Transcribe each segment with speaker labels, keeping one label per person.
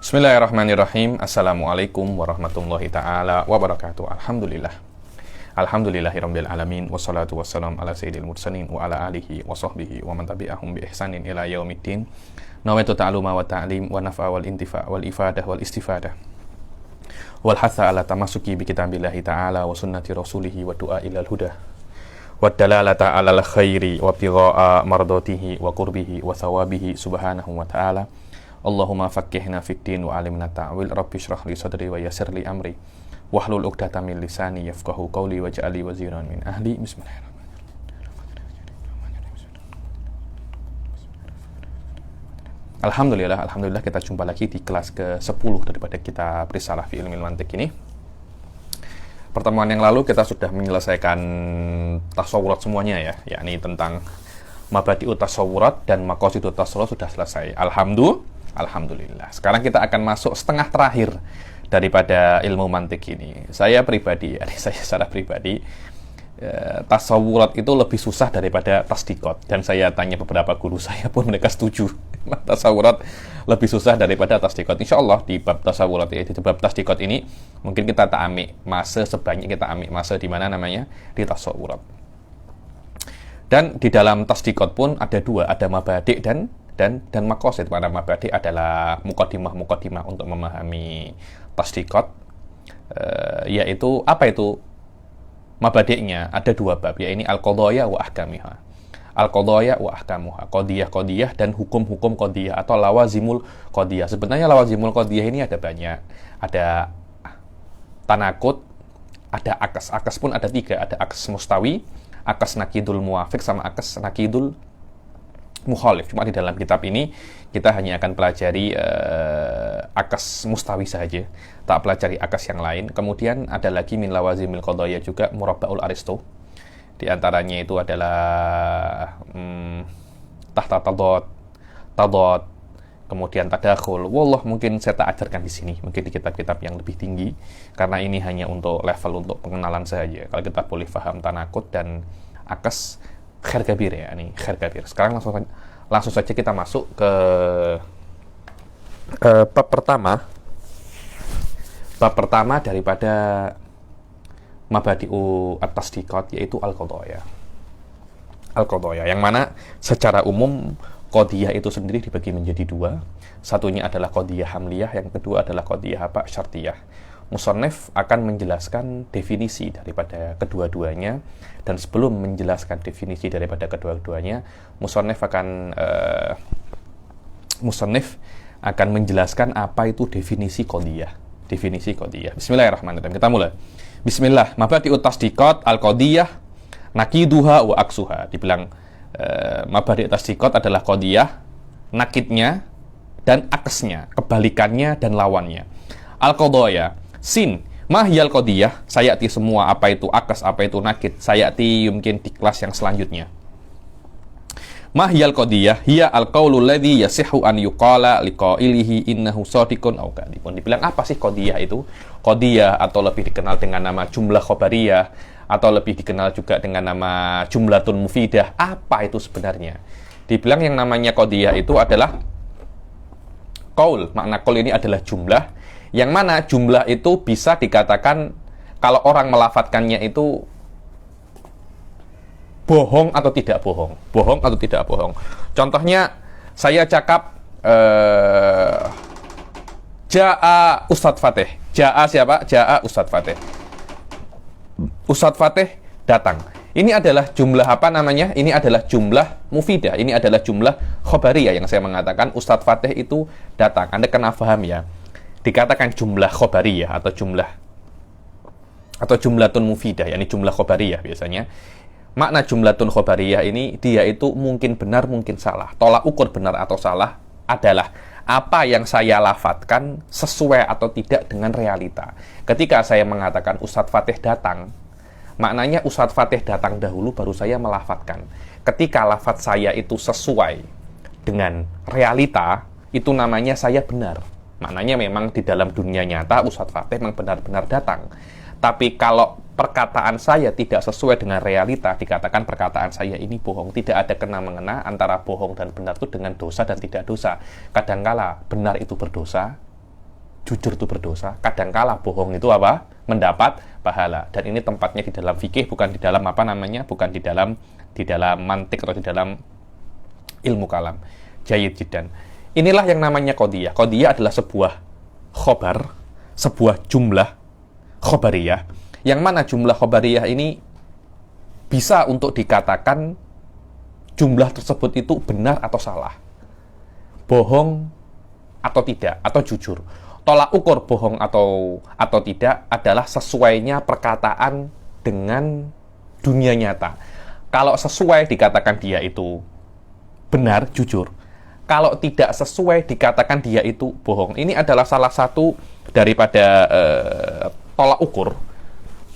Speaker 1: Bismillahirrahmanirrahim. Assalamualaikum warahmatullahi ta'ala wabarakatuh. Alhamdulillah. Alhamdulillahirabbil alamin wassalatu wassalam ala sayyidil mursalin wa ala alihi wa sahbihi wa man tabi'ahum bi ihsanin ila yaumiddin. Nawaitu ta'aluma wa ta'lim wa naf'a wal intifa' wal ifadah wal istifadah. Wal hatha ala tamasuki bi kitabillahi ta'ala wa sunnati rasulihi wa du'a ilal huda. Wa dalalata ala khairi wa bigha'a mardatihi wa qurbihi wa thawabihi subhanahu wa ta'ala. Allahumma faqqihna fid din wa alimna ta'wil. Rabbi shrah li sadri wa yassir li amri wahlul 'uqdatam min lisani yafqahu qawli waj'alni waziran min ahli. Bismillahirrahmanirrahim. Alhamdulillah kita jumpa lagi di kelas ke-10 daripada kitab Risalah fi Ilmil Mantiq ini. Pertemuan yang lalu kita sudah menyelesaikan tasawurat semuanya ya, yakni tentang mabadi'ut tasawurat dan maqasidut tasawurat sudah selesai. Alhamdulillah. Sekarang kita akan masuk setengah terakhir daripada ilmu mantik ini. Saya secara pribadi, tasawurat itu lebih susah daripada tasdikot. Dan saya tanya beberapa guru saya pun mereka setuju. Tasawurat lebih susah daripada tasdikot. Insya Allah di bab tasawurat, di bab tasdikot ini, mungkin kita tak ambil masa sebanyak kita ambil masa di mana namanya di tasawurat. Dan di dalam tasdikot pun ada dua, ada mabadik dan maqasid. Pada mabadik adalah muqaddimah untuk memahami tasdikot, yaitu apa itu mabadiknya? Ada dua bab, yaitu al-qadaya wa ahkamiha. Al-qadaya wa ahkamuha, qadiyah dan hukum-hukum qadiyah atau lawazimul qadiyah. Sebenarnya lawazimul qadiyah ini ada banyak. Ada tanakut, ada akas. Akas pun ada tiga, ada akas mustawi, akas nakidul muwafiq, sama akas nakidul mukhalif. Cuma di dalam kitab ini kita hanya akan pelajari akas mustawi saja, tak pelajari akas yang lain. Kemudian ada lagi min lawazimil qadaya juga murabba'ul aristo. Di antaranya itu adalah tahta tadad, kemudian tadakhul. Wallah, mungkin saya tak ajarkan di sini, mungkin di kitab-kitab yang lebih tinggi, karena ini hanya untuk level untuk pengenalan saja. Kalau kita boleh paham tanakut dan akas, khair kabir ya, ini khair kabir. Sekarang langsung saja kita masuk ke bab pertama daripada mabadi'u at-tasdiqat, yaitu al-qadaya. Al-qadaya, yang mana secara umum qadiyah itu sendiri dibagi menjadi dua. Satunya adalah qadiyah hamliyah, yang kedua adalah qadiyah syartiyah. Musannif akan menjelaskan definisi daripada kedua-duanya, dan sebelum menjelaskan definisi daripada kedua-duanya, musannif akan menjelaskan apa itu definisi qadiyah. Definisi qadiyah. Bismillahirrahmanirrahim. Kita mulai. Bismillah. Mabadi'ut tasdiqat al-qadiyah nakiduha wa aksuha. Dibilang mabadi' tasdiqat adalah qadiyah, nakidnya dan aksnya, kebalikannya dan lawannya. Al-qadaya sin mahyal qadiyah, sayati semua apa itu akas, apa itu nakid, sayati mungkin di kelas yang selanjutnya. Mahyal qadiyah hiya al-qaulul ladzi yasihhu an yuqala liqailihi innahu shadiqun aw kadhibun. Dibilang apa sih qadiyah itu? Qadiyah atau lebih dikenal dengan nama jumlah khobariyah, atau lebih dikenal juga dengan nama jumlatun mufidah. Apa itu sebenarnya? Dibilang yang namanya qadiyah itu adalah qaul. Makna qaul ini adalah jumlah, yang mana jumlah itu bisa dikatakan kalau orang melafatkannya itu bohong atau tidak bohong. Bohong atau tidak bohong. Contohnya, saya cakap Ja'a Ustadz Fatih. Ja'a siapa? Ja'a Ustadz Fatih. Ustadz Fatih datang. Ini adalah jumlah apa namanya? Ini adalah jumlah mufidah. Ini adalah jumlah khobariyah yang saya mengatakan Ustadz Fatih itu datang. Anda kena paham ya. Dikatakan jumlah khobariyah atau jumlatun mufidah, yakni jumlah khobariyah biasanya. Makna jumlatun khobariyah ini, dia itu mungkin benar, mungkin salah. Tolak ukur benar atau salah adalah apa yang saya lafatkan sesuai atau tidak dengan realita. Ketika saya mengatakan Ustadz Fatih datang, maknanya Ustadz Fatih datang dahulu baru saya melafatkan. Ketika lafat saya itu sesuai dengan realita, itu namanya saya benar. Maknanya memang di dalam dunia nyata Ustadz Fatih memang benar-benar datang. Tapi kalau perkataan saya tidak sesuai dengan realita, dikatakan perkataan saya ini bohong. Tidak ada kena-mengena antara bohong dan benar itu dengan dosa dan tidak dosa. Kadangkala benar itu berdosa, jujur itu berdosa, kadangkala bohong itu apa? Mendapat pahala. Dan ini tempatnya di dalam fikih, bukan di dalam bukan di dalam mantik atau di dalam ilmu kalam. Jayyid jiddan. Inilah yang namanya qadiyah. Qadiyah adalah sebuah khobar, sebuah jumlah khobariyah, yang mana jumlah khobariyah ini bisa untuk dikatakan jumlah tersebut itu benar atau salah, bohong atau tidak, atau jujur. Tolak ukur bohong atau tidak adalah sesuainya perkataan dengan dunia nyata. Kalau sesuai dikatakan dia itu benar, jujur. Kalau tidak sesuai dikatakan dia itu bohong. Ini adalah salah satu daripada tolak ukur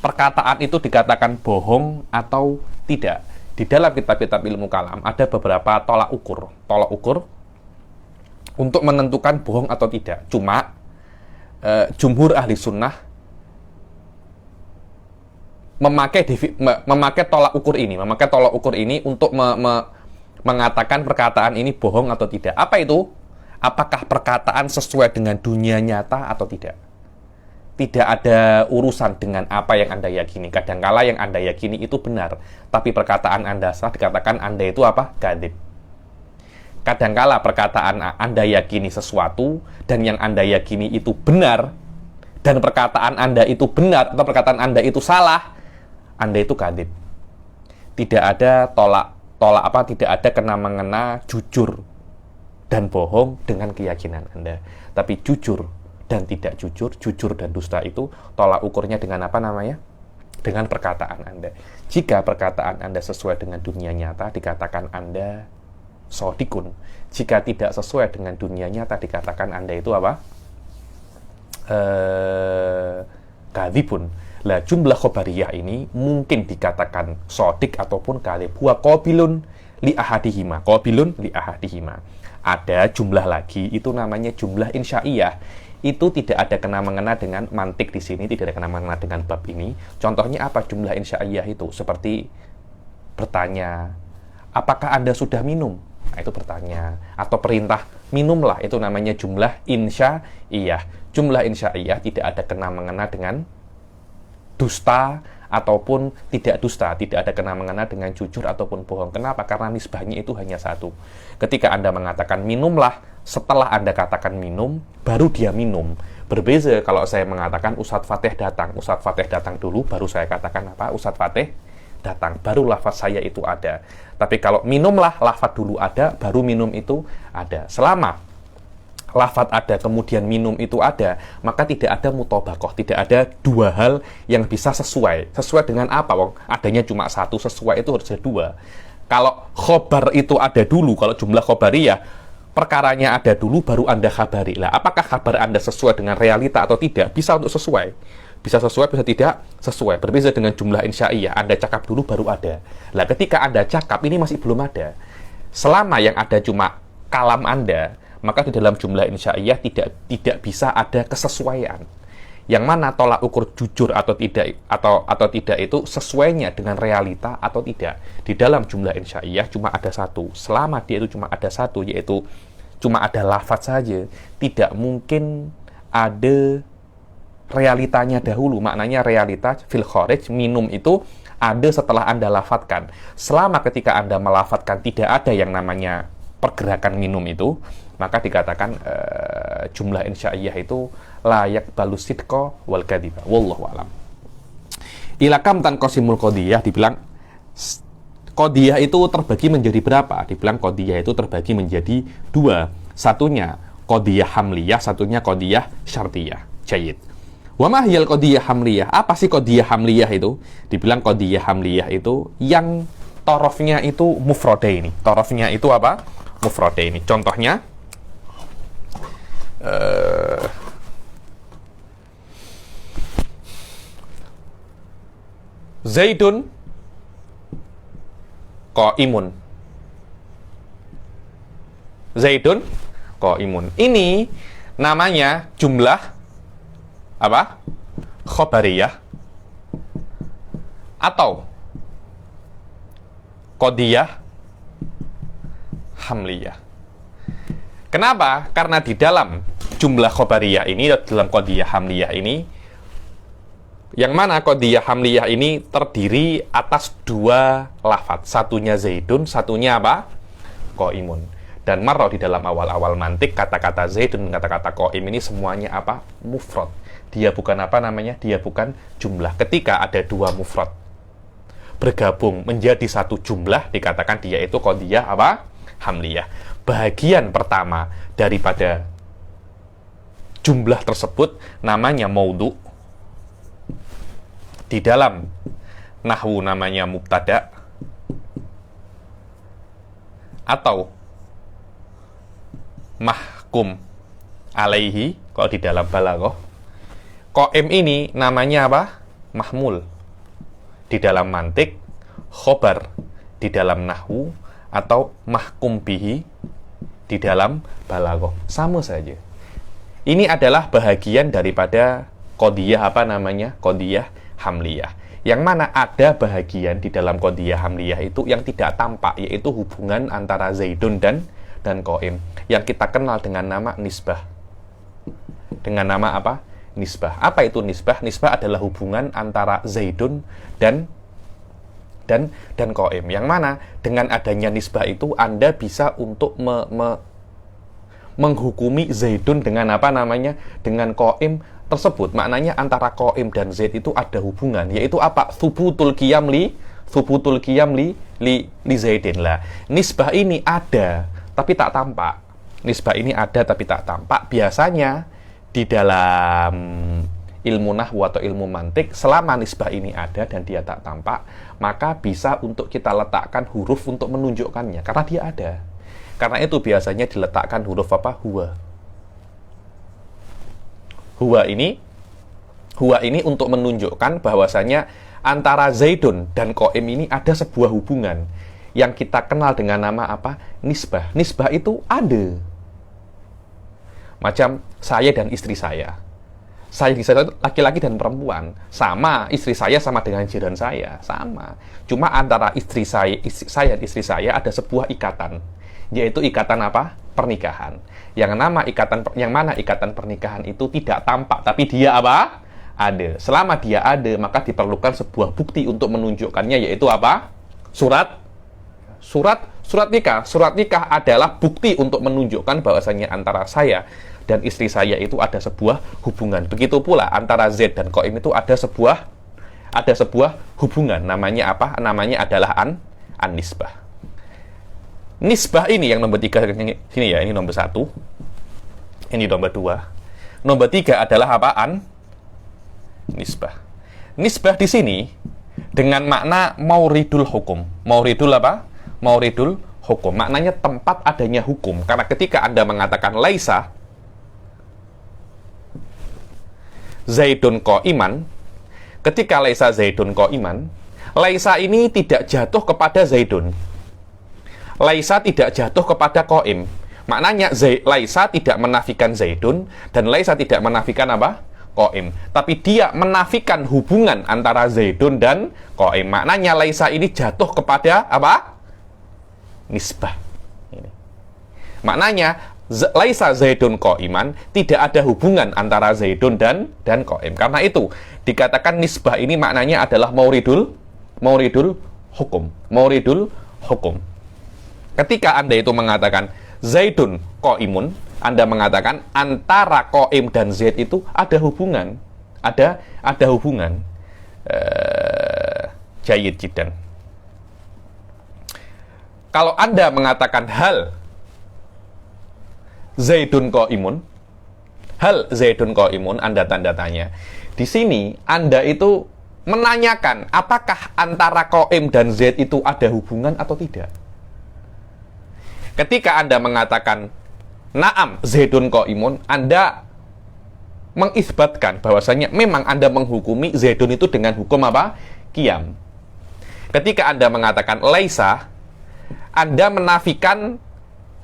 Speaker 1: perkataan itu dikatakan bohong atau tidak. Di dalam kitab-kitab ilmu kalam ada beberapa tolak ukur untuk menentukan bohong atau tidak. Cuma jumhur ahli sunnah memakai tolak ukur ini untuk mengatakan perkataan ini bohong atau tidak. Apa itu? Apakah perkataan sesuai dengan dunia nyata atau tidak? Tidak ada urusan dengan apa yang Anda yakini. Kadangkala yang Anda yakini itu benar, tapi perkataan Anda salah, dikatakan Anda itu apa? Kadzib. Kadangkala perkataan Anda yakini sesuatu dan yang Anda yakini itu benar, dan perkataan Anda itu benar atau perkataan Anda itu salah, Anda itu kadzib. Tidak ada tidak ada kena-mengena jujur dan bohong dengan keyakinan Anda. Tapi jujur dan tidak jujur, jujur dan dusta itu tolak ukurnya dengan apa namanya? Dengan perkataan Anda. Jika perkataan Anda sesuai dengan dunia nyata, dikatakan Anda shodikun. Jika tidak sesuai dengan dunia nyata, dikatakan Anda itu apa? Kadzibun. Lah, jumlah khobariyah ini mungkin dikatakan shodik ataupun kadzib. Huwa qabilun li ahadihima. Qabilun li ahadihima. Ada jumlah lagi, itu namanya jumlah insya'iyah. Itu tidak ada kena-mengena dengan mantik di sini, tidak ada kena-mengena dengan bab ini. Contohnya apa jumlah insya'iyah itu? Seperti bertanya, apakah Anda sudah minum? Nah, itu bertanya. Atau perintah, minumlah. Itu namanya jumlah insya'iyah. Jumlah insya'iyah tidak ada kena-mengena dengan dusta ataupun tidak dusta, tidak ada kena-mengena dengan jujur ataupun bohong. Kenapa? Karena nisbahnya itu hanya satu. Ketika Anda mengatakan minumlah, setelah Anda katakan minum, baru dia minum. Berbeza kalau saya mengatakan Ustadz Fatih datang dulu, baru saya katakan apa? Ustadz Fatih datang, baru lafaz saya itu ada. Tapi kalau minumlah, lafaz dulu ada, baru minum itu ada. Selama lafaz ada, kemudian minum itu ada, maka tidak ada mutobakoh, tidak ada dua hal yang bisa sesuai. Sesuai dengan apa, Wong? Adanya cuma satu, sesuai itu harus ada dua. Kalau khobar itu ada dulu, kalau jumlah khobariyah, perkaranya ada dulu, baru Anda khabari. Lah, apakah kabar Anda sesuai dengan realita atau tidak? Bisa untuk sesuai. Bisa sesuai, bisa tidak sesuai. Berbeda dengan jumlah insya'iyah. Anda cakap dulu, baru ada. Lah, ketika Anda cakap, ini masih belum ada. Selama yang ada cuma kalam Anda, maka di dalam jumlah insya'iyah tidak bisa ada kesesuaian. Yang mana tolak ukur jujur atau tidak itu sesuainya dengan realita atau tidak. Di dalam jumlah insya'iyah cuma ada satu. Selama dia itu cuma ada satu, yaitu cuma ada lafaz saja, tidak mungkin ada realitanya dahulu. Maknanya realita fil kharij, minum itu ada setelah Anda lafadzkan. Selama ketika Anda melafadzkan tidak ada yang namanya pergerakan minum itu, maka dikatakan jumlah insya'iyah itu layak balus sidqa wal kadhiba. Wallahu a'lam. Ilakam tan qasimul qadiyah, dibilang qadiyah itu terbagi menjadi berapa? Dibilang qadiyah itu terbagi menjadi dua. Satunya qadiyah hamliyah, satunya qadiyah syartiyah. Jayyid. Wa ma hiyal qadiyah hamliyah? Apa sih qadiyah hamliyah itu? Dibilang qadiyah hamliyah itu yang torofnya itu mufradaini. Torofnya itu apa? Mufradaini. Contohnya Zaidun qaimun. Zaidun qaimun. Ini namanya jumlah apa? Khobariyah atau qadiyah hamliyah. Kenapa? Karena di dalam jumlah khobariyah ini, dalam qadiyah hamliyah ini, yang mana qadiyah hamliyah ini terdiri atas dua lafadz. Satunya Zaidun, satunya apa? Qaimun. Dan marra di dalam awal-awal mantik, kata-kata Zaidun, kata-kata Qaim ini semuanya apa? Mufrad. Dia bukan apa namanya? Dia bukan jumlah. Ketika ada dua mufrad bergabung menjadi satu jumlah, dikatakan dia itu qadiyah apa? Hamliyah. Bahagian pertama daripada jumlah tersebut namanya maudhu. Di dalam nahwu namanya mubtada, atau mahkum alaihi kalau di dalam balaghah. Qaim ini namanya apa? Mahmul. Di dalam mantik khobar di dalam nahwu, atau mahkum bihi di dalam balaghah. Sama saja. Ini adalah bahagian daripada qadiyah apa namanya? Qadiyah hamliyah. Yang mana ada bahagian di dalam qadiyah hamliyah itu yang tidak tampak, yaitu hubungan antara Zaidun dan Qaim, yang kita kenal dengan nama nisbah. Dengan nama apa? Nisbah. Apa itu nisbah? Nisbah adalah hubungan antara Zaidun dan Qaim. Yang mana dengan adanya nisbah itu Anda bisa untuk menghukumi Zaidun dengan apa namanya? Dengan Qaim tersebut. Maknanya antara Qaim dan Zaid itu ada hubungan, yaitu apa? Thubutul qiyam li Zaidin. Lah, nisbah ini ada tapi tak tampak. Nisbah ini ada tapi tak tampak. Biasanya di dalam ilmu nahwu atau ilmu mantik, selama nisbah ini ada dan dia tak tampak, maka bisa untuk kita letakkan huruf untuk menunjukkannya karena dia ada. Karena itu biasanya diletakkan huruf apa? Huwa. Huwa ini untuk menunjukkan bahwasanya antara Zaidun dan Qaim ini ada sebuah hubungan yang kita kenal dengan nama apa? Nisbah. Nisbah itu ada. Macam saya dan istri saya. Saya itu laki-laki dan perempuan. Sama, istri saya sama dengan jiran saya. Sama. Cuma antara saya dan istri saya ada sebuah ikatan. Yaitu ikatan apa? Pernikahan. Yang mana ikatan pernikahan itu tidak tampak, tapi dia apa? Ada. Selama dia ada, maka diperlukan sebuah bukti untuk menunjukkannya, yaitu apa? Surat nikah. Surat nikah adalah bukti untuk menunjukkan bahwasanya antara saya dan istri saya itu ada sebuah hubungan. Begitu pula antara Zaid dan Qaim itu ada sebuah hubungan. Namanya apa? Namanya adalah an-nisbah. Nisbah ini yang nomor 3 sini ya, ini nomor 1. Ini nomor 2. Nomor 3 adalah apaan? Nisbah. Nisbah di sini dengan makna mauridul hukum. Mauridul apa? Mauridul hukum. Maknanya tempat adanya hukum. Karena ketika Anda mengatakan laisa Zaidun qaiman, ketika laisa Zaidun qaiman, laisa ini tidak jatuh kepada Zaidun. Laisa tidak jatuh kepada Qaim. Maknanya laisa tidak menafikan Zaidun dan laisa tidak menafikan apa? Qaim. Tapi dia menafikan hubungan antara Zaidun dan Qaim. Maknanya laisa ini jatuh kepada apa? Nisbah. Ini. Maknanya laisa Zaidun Qaiman, tidak ada hubungan antara Zaidun dan Qaim. Karena itu dikatakan nisbah ini maknanya adalah mauridul hukum. Mauridul hukum. Ketika Anda itu mengatakan Zaidun Qaimun, Anda mengatakan antara Qaim dan Zaid itu ada hubungan. Ada hubungan. Jayyid jiddan. Kalau Anda mengatakan hal Zaidun Qaimun, Anda tanda tanya. Di sini Anda itu menanyakan apakah antara Qaim dan Zaid itu ada hubungan atau tidak. Ketika Anda mengatakan na'am Zaidun Qaimun, Anda mengisbatkan bahwasanya memang Anda menghukumi Zaidun itu dengan hukum apa? Qiyam. Ketika Anda mengatakan laisa, Anda menafikan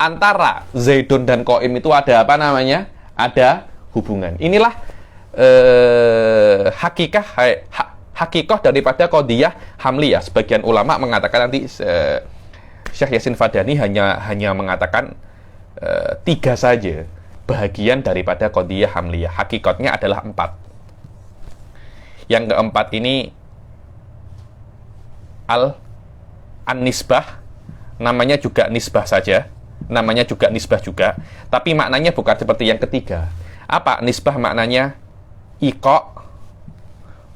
Speaker 1: antara Zaidun dan Qaim itu ada apa namanya? Ada hubungan. Inilah hakikah daripada qadiyah hamliyah. Sebagian ulama mengatakan nanti Syekh Yasin Fadani hanya mengatakan 3 saja bahagian daripada qadiyah hamliyah. Hakikatnya adalah 4. Yang keempat ini an-nisbah, namanya juga nisbah saja, namanya juga nisbah juga, tapi maknanya bukan seperti yang ketiga. Apa nisbah maknanya? Iqa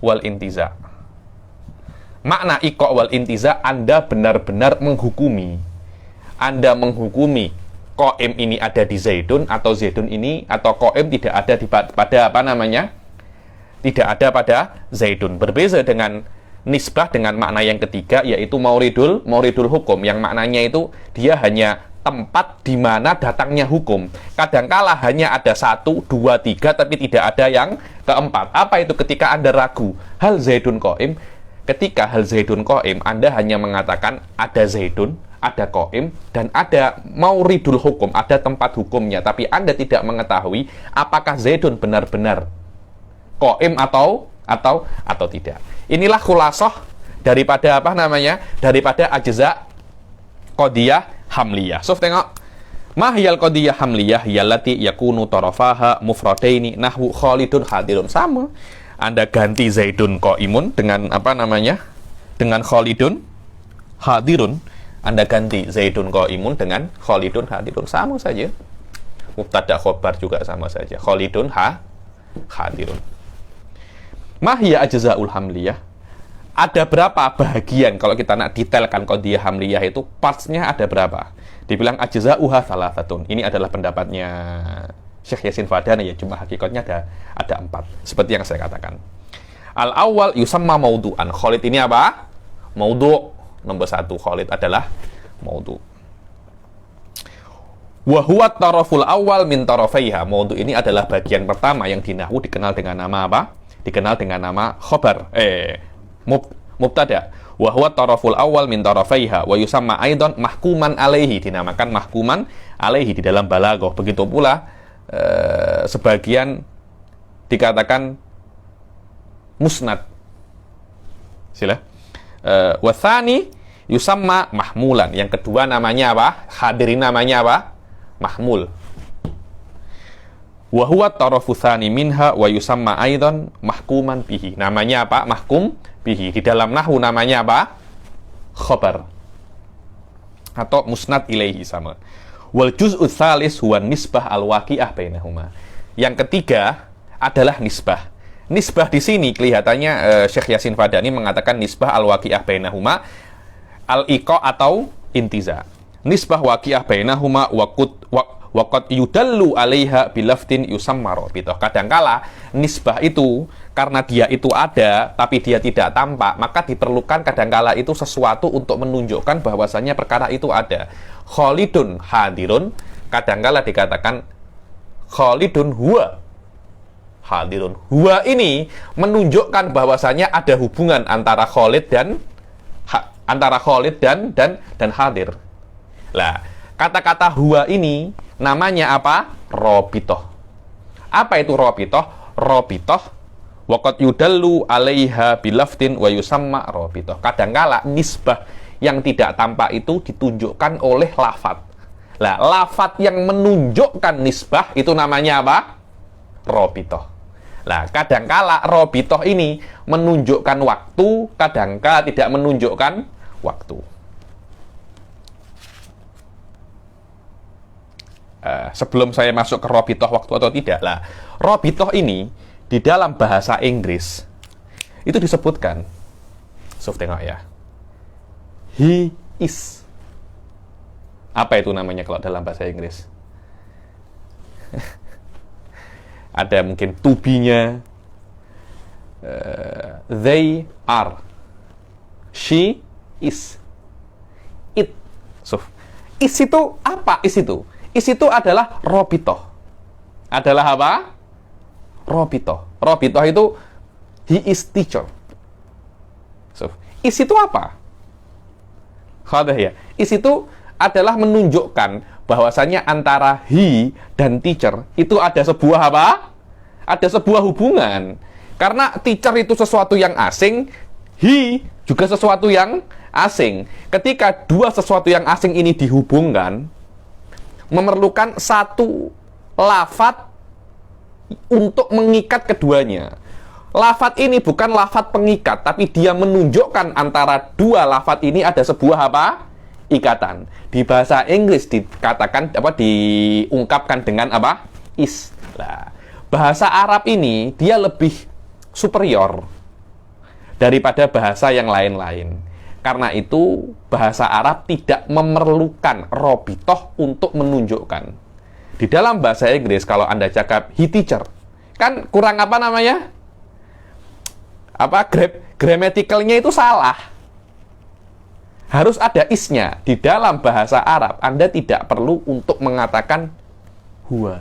Speaker 1: wal intiza. Makna iqa wal intiza, Anda benar-benar menghukumi. Anda menghukumi qaim ini ada di Zaidun, atau Zaidun ini atau qaim tidak ada pada apa namanya? Tidak ada pada Zaidun. Berbeza dengan nisbah dengan makna yang ketiga, yaitu mauridul hukum, yang maknanya itu dia hanya tempat di mana datangnya hukum. Kadangkala hanya ada 1, 2, 3, tapi tidak ada yang keempat. Apa itu? Ketika Anda ragu hal Zaidun qaim, ketika hal Zaidun qaim, Anda hanya mengatakan ada Zaidun, ada qaim, dan ada mauridul hukum, ada tempat hukumnya, tapi Anda tidak mengetahui apakah Zaidun benar-benar qaim atau tidak. Inilah khulasah daripada apa namanya? Daripada ajza qadiyah hamliyah. So, tengok. Mahyal qadiyah hamliyah yallati yakunu tarafaha mufradaini nahwu Khalidun hadirun. Sama. Anda ganti Zaidun qaimun dengan apa namanya? Dengan Khalidun hadirun. Anda ganti Zaidun qaimun dengan Khalidun hadirun. Sama saja. Mubtada khobar juga sama saja. Khalidun hadirun. Mahya ajza'ul hamliyah. Ada berapa bahagian kalau kita nak detailkan qadiyah hamliyah itu, parts-nya ada berapa? Dibilang ajza'uha salasatun. Ini adalah pendapatnya Syekh Yasin Fadani, ya, cuma hakikatnya ada 4. Seperti yang saya katakan. Al-awwal yusamma maudu'an. Khalid ini apa? Maudu'. Nomor 1, Khalid adalah maudu'. Wa huwa taraful awal min tarafaiha. Maudu' ini adalah bagian pertama yang di nahwu dikenal dengan nama apa? Dikenal dengan nama khobar. Mubtada. Wa huwa taraful awal min tarafaiha wa yusamma aidan mahkuman alaihi. Dinamakan mahkuman alaihi di dalam balaghah. Begitu pula sebagian dikatakan musnad. Sila. Wathani yusamma mahmulan. Yang kedua namanya apa? Hadirin namanya apa? Mahmul. Wa huwa tarafu tsani minha wa yusamma aidan mahkuman bihi. Namanya apa? Mahkum bihi. Di dalam nahwu namanya apa? Khabar. Atau musnad ilaihi, sama. Wal juz'u tsalis huwa nisbah al-waqi'ah bainahuma. Yang ketiga adalah nisbah. Nisbah di sini kelihatannya Syekh Yasin Fadani mengatakan nisbah al-waqi'ah bainahuma al-iqa atau intiza. Nisbah waqi'ah bainahuma waqad yudallu 'alaiha bilafdin yusamma rabithah. Kadangkala nisbah itu karena dia itu ada tapi dia tidak tampak, maka diperlukan kadangkala itu sesuatu untuk menunjukkan bahwasannya perkara itu ada. Khalidun hadirun, kadangkala dikatakan Khalidun huwa hadirun. Huwa ini menunjukkan bahwasanya ada hubungan antara Khalid dan hadir. Lah, kata-kata huwa ini namanya apa? Rabithah. Apa itu rabithah? Rabithah waqad yudallu 'alaiha bilafdin wa yusamma rabithah. Kadangkala nisbah yang tidak tampak itu ditunjukkan oleh lafadz. Lah, lafadz yang menunjukkan nisbah itu namanya apa? Rabithah. Lah, kadangkala rabithah ini menunjukkan waktu, kadangkala tidak menunjukkan waktu. Sebelum saya masuk ke rabithah waktu atau tidak, lah, rabithah ini di dalam bahasa Inggris itu disebutkan. So, tengok ya. He is. Apa itu namanya kalau dalam bahasa Inggris? Ada mungkin to be-nya. They are. She is. It. So, is itu apa? Is itu? Is itu adalah rabithah. Adalah apa? Rabithah. Rabithah itu he is teacher. So, is itu apa? Khadah ya. Is itu adalah menunjukkan bahwasannya antara he dan teacher itu ada sebuah apa? Ada sebuah hubungan. Karena teacher itu sesuatu yang asing, he juga sesuatu yang asing. Ketika dua sesuatu yang asing ini dihubungkan, memerlukan satu lafadz untuk mengikat keduanya. Lafadz ini bukan lafadz pengikat, tapi dia menunjukkan antara dua lafadz ini ada sebuah apa? Ikatan. Di bahasa Inggris dikatakan apa? Diungkapkan dengan apa? Is. Nah, bahasa Arab ini dia lebih superior daripada bahasa yang lain-lain. Karena itu bahasa Arab tidak memerlukan robitoh untuk menunjukkan. Di dalam bahasa Inggris kalau Anda cakap he teacher, kan kurang apa namanya? Gramaticalnya itu salah. Harus ada isnya. Di dalam bahasa Arab Anda tidak perlu untuk mengatakan huwa.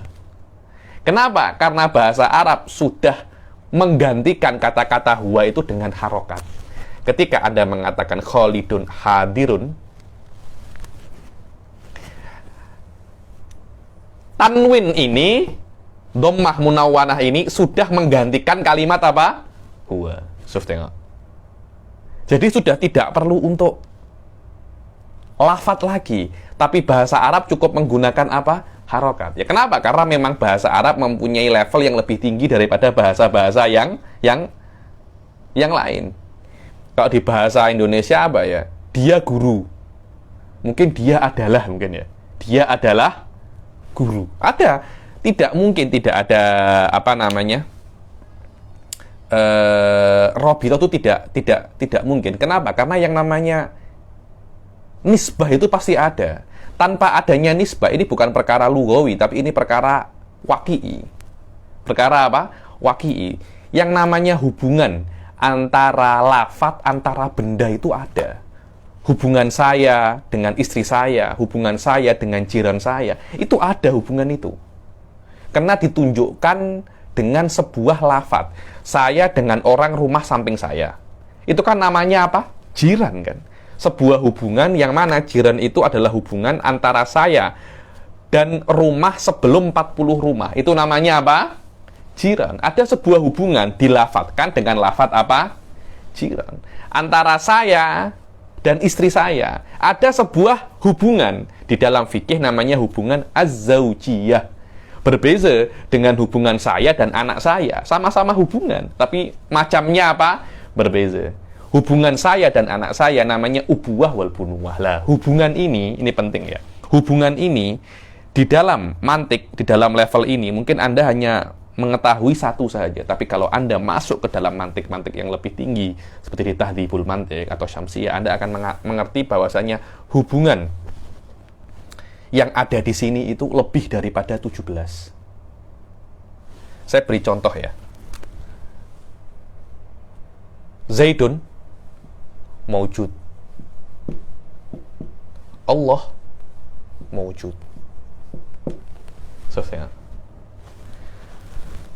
Speaker 1: Kenapa? Karena bahasa Arab sudah menggantikan kata-kata huwa itu dengan harokat. Ketika Anda mengatakan Khalidun hadirun, tanwin ini, dhammah munawwanah ini sudah menggantikan kalimat apa? Huwa. Tengok. Jadi sudah tidak perlu untuk lafadz lagi, tapi bahasa Arab cukup menggunakan apa? Harokat. Ya kenapa? Karena memang bahasa Arab mempunyai level yang lebih tinggi daripada bahasa-bahasa yang lain. Kalau di bahasa Indonesia apa ya? Dia guru. Mungkin dia adalah mungkin ya. Dia adalah guru. Ada. Tidak mungkin tidak ada apa namanya? Robito itu tidak mungkin. Kenapa? Karena yang namanya nisbah itu pasti ada. Tanpa adanya nisbah ini bukan perkara lughawi, tapi ini perkara waqi'i. Perkara apa? Waqi'i. Yang namanya hubungan antara lafadz, antara benda itu ada. Hubungan saya dengan istri saya, hubungan saya dengan jiran saya, itu ada hubungan itu. Karena ditunjukkan dengan sebuah lafadz. Saya dengan orang rumah samping saya. Itu kan namanya apa? Jiran kan. Sebuah hubungan yang mana jiran itu adalah hubungan antara saya dan rumah sebelum 40 rumah. Itu namanya apa? Jiran. Ada sebuah hubungan dilafadzkan dengan lafadz apa? Jiran. Antara saya dan istri saya. Ada sebuah hubungan. Di dalam fikih namanya hubungan az-zaujiyah. Berbeza dengan hubungan saya dan anak saya. Sama-sama hubungan. Tapi macamnya apa? Berbeza. Hubungan saya dan anak saya namanya ubuwah wal bunuwah. Lah, hubungan ini penting ya. Hubungan ini di dalam mantik, di dalam level ini mungkin Anda hanya mengetahui satu saja. Tapi kalau Anda masuk ke dalam mantik-mantik yang lebih tinggi seperti di Tahdhibul Mantik atau Syamsiyah, Anda akan mengerti bahwasanya hubungan yang ada di sini itu lebih daripada 17. Saya beri contoh ya. Zaidun maujud. Allah maujud. Selesai.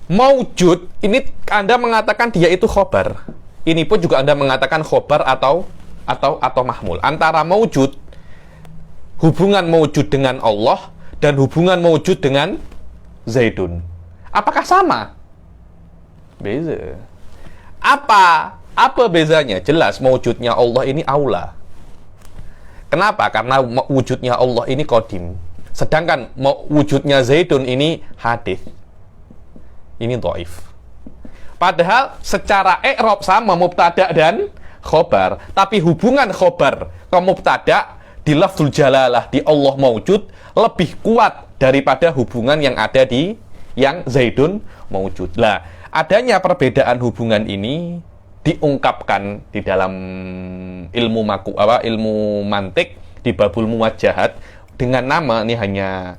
Speaker 1: Maujud, ini Anda mengatakan dia itu khobar. Ini pun juga Anda mengatakan khobar atau mahmul. Antara maujud, hubungan maujud dengan Allah dan hubungan maujud dengan Zaidun. Apakah sama? Beza. Apa bezanya? Jelas maujudnya Allah ini aula. Kenapa? Karena wujudnya Allah ini qadim. Sedangkan wujudnya Zaidun ini hadis. Ini dhaif. Padahal secara i'rab sama mubtada dan khobar, tapi hubungan khobar ke mubtada di lafzul jalalah di Allah maujud lebih kuat daripada hubungan yang ada di yang Zaidun maujud. Lah, adanya perbedaan hubungan ini diungkapkan di dalam ilmu mantik di babul muwajjahat dengan nama, ini hanya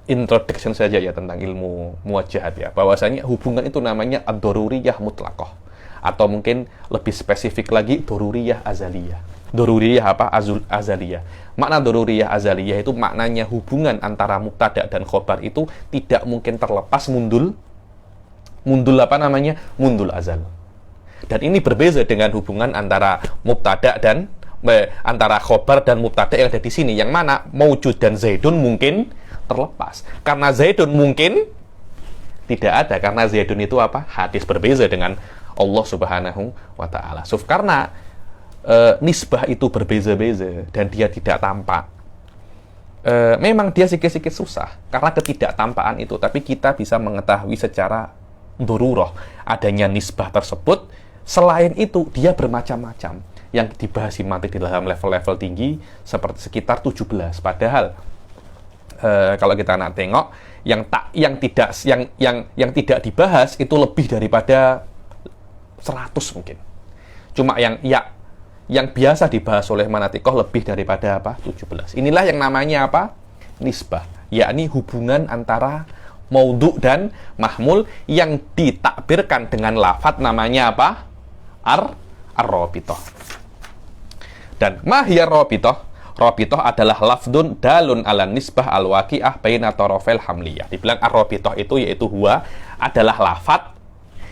Speaker 1: introduction saja ya tentang ilmu muwajjahat ya, bahwasanya hubungan itu namanya ad-daruriyah mutlaqah, atau mungkin lebih spesifik lagi daruriyah azaliyah. Daruriyah apa? Azaliyah. Makna daruriyah azaliyah itu maknanya hubungan antara mubtada dan khobar itu tidak mungkin terlepas mundul azal. Dan ini berbeza dengan hubungan antara mubtada dan antara khobar dan mubtada yang ada di sini, yang mana maujud dan Zaidun mungkin terlepas. Karena Zaidun mungkin tidak ada, karena Zaidun itu apa? Hadis. Berbeza dengan Allah Subhanahu wa ta'ala. Karena nisbah itu berbeza-beza dan dia tidak tampak memang dia sedikit-sedikit susah karena ketidaktampaan itu, tapi kita bisa mengetahui secara daruroh adanya nisbah tersebut. Selain itu, dia bermacam-macam yang dibahas simantik di dalam level-level tinggi seperti sekitar 17. Padahal kalau kita nak tengok yang tidak dibahas itu lebih daripada 100 mungkin. Cuma yang biasa dibahas oleh manatikoh lebih daripada 17. Inilah yang namanya nisbah, yakni hubungan antara maudhu dan mahmul yang ditakbirkan dengan lafadz namanya ar-rabithah. Dan mahiyar rabithah? Rabithah adalah lafdun dalun ala nisbah al-waqi'ah baina tarafil hamliyah. Dibilang ar-rabithah itu yaitu huwa adalah lafadz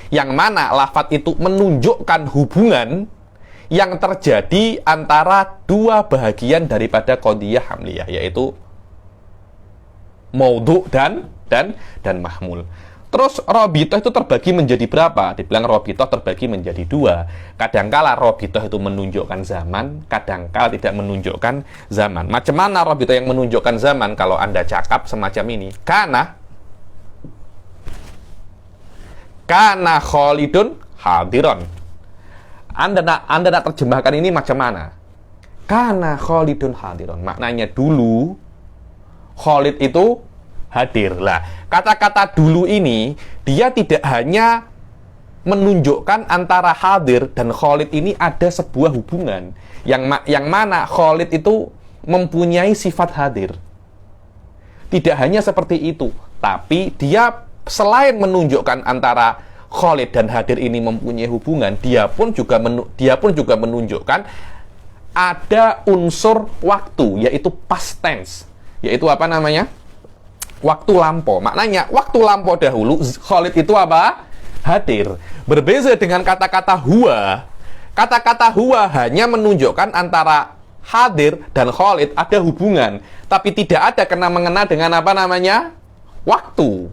Speaker 1: yang mana lafadz itu menunjukkan hubungan yang terjadi antara dua bahagian daripada qadhiyah hamliyah, yaitu maudhu dan mahmul. Terus rabithah itu terbagi menjadi berapa? Dibilang rabithah terbagi menjadi dua. Kadangkala rabithah itu menunjukkan zaman, kadangkala tidak menunjukkan zaman. Macam mana rabithah yang menunjukkan zaman? Kalau Anda cakap semacam ini, kana Khalidun hadiron. Anda nak terjemahkan ini macam mana? Kana Khalidun hadiron. Maknanya dulu Khalid itu hadir. Lah, kata-kata dulu ini dia tidak hanya menunjukkan antara hadir dan Khalid ini ada sebuah hubungan yang mana Khalid itu mempunyai sifat hadir. Tidak hanya seperti itu, tapi dia selain menunjukkan antara Khalid dan hadir ini mempunyai hubungan, dia pun juga menunjukkan ada unsur waktu, yaitu past tense, yaitu apa namanya? Waktu lampau. Maknanya waktu lampau dahulu Khalid itu hadir. Berbeza dengan kata-kata huwa. Kata-kata huwa hanya menunjukkan antara hadir dan Khalid ada hubungan, tapi tidak ada kena-mengena dengan apa namanya? Waktu.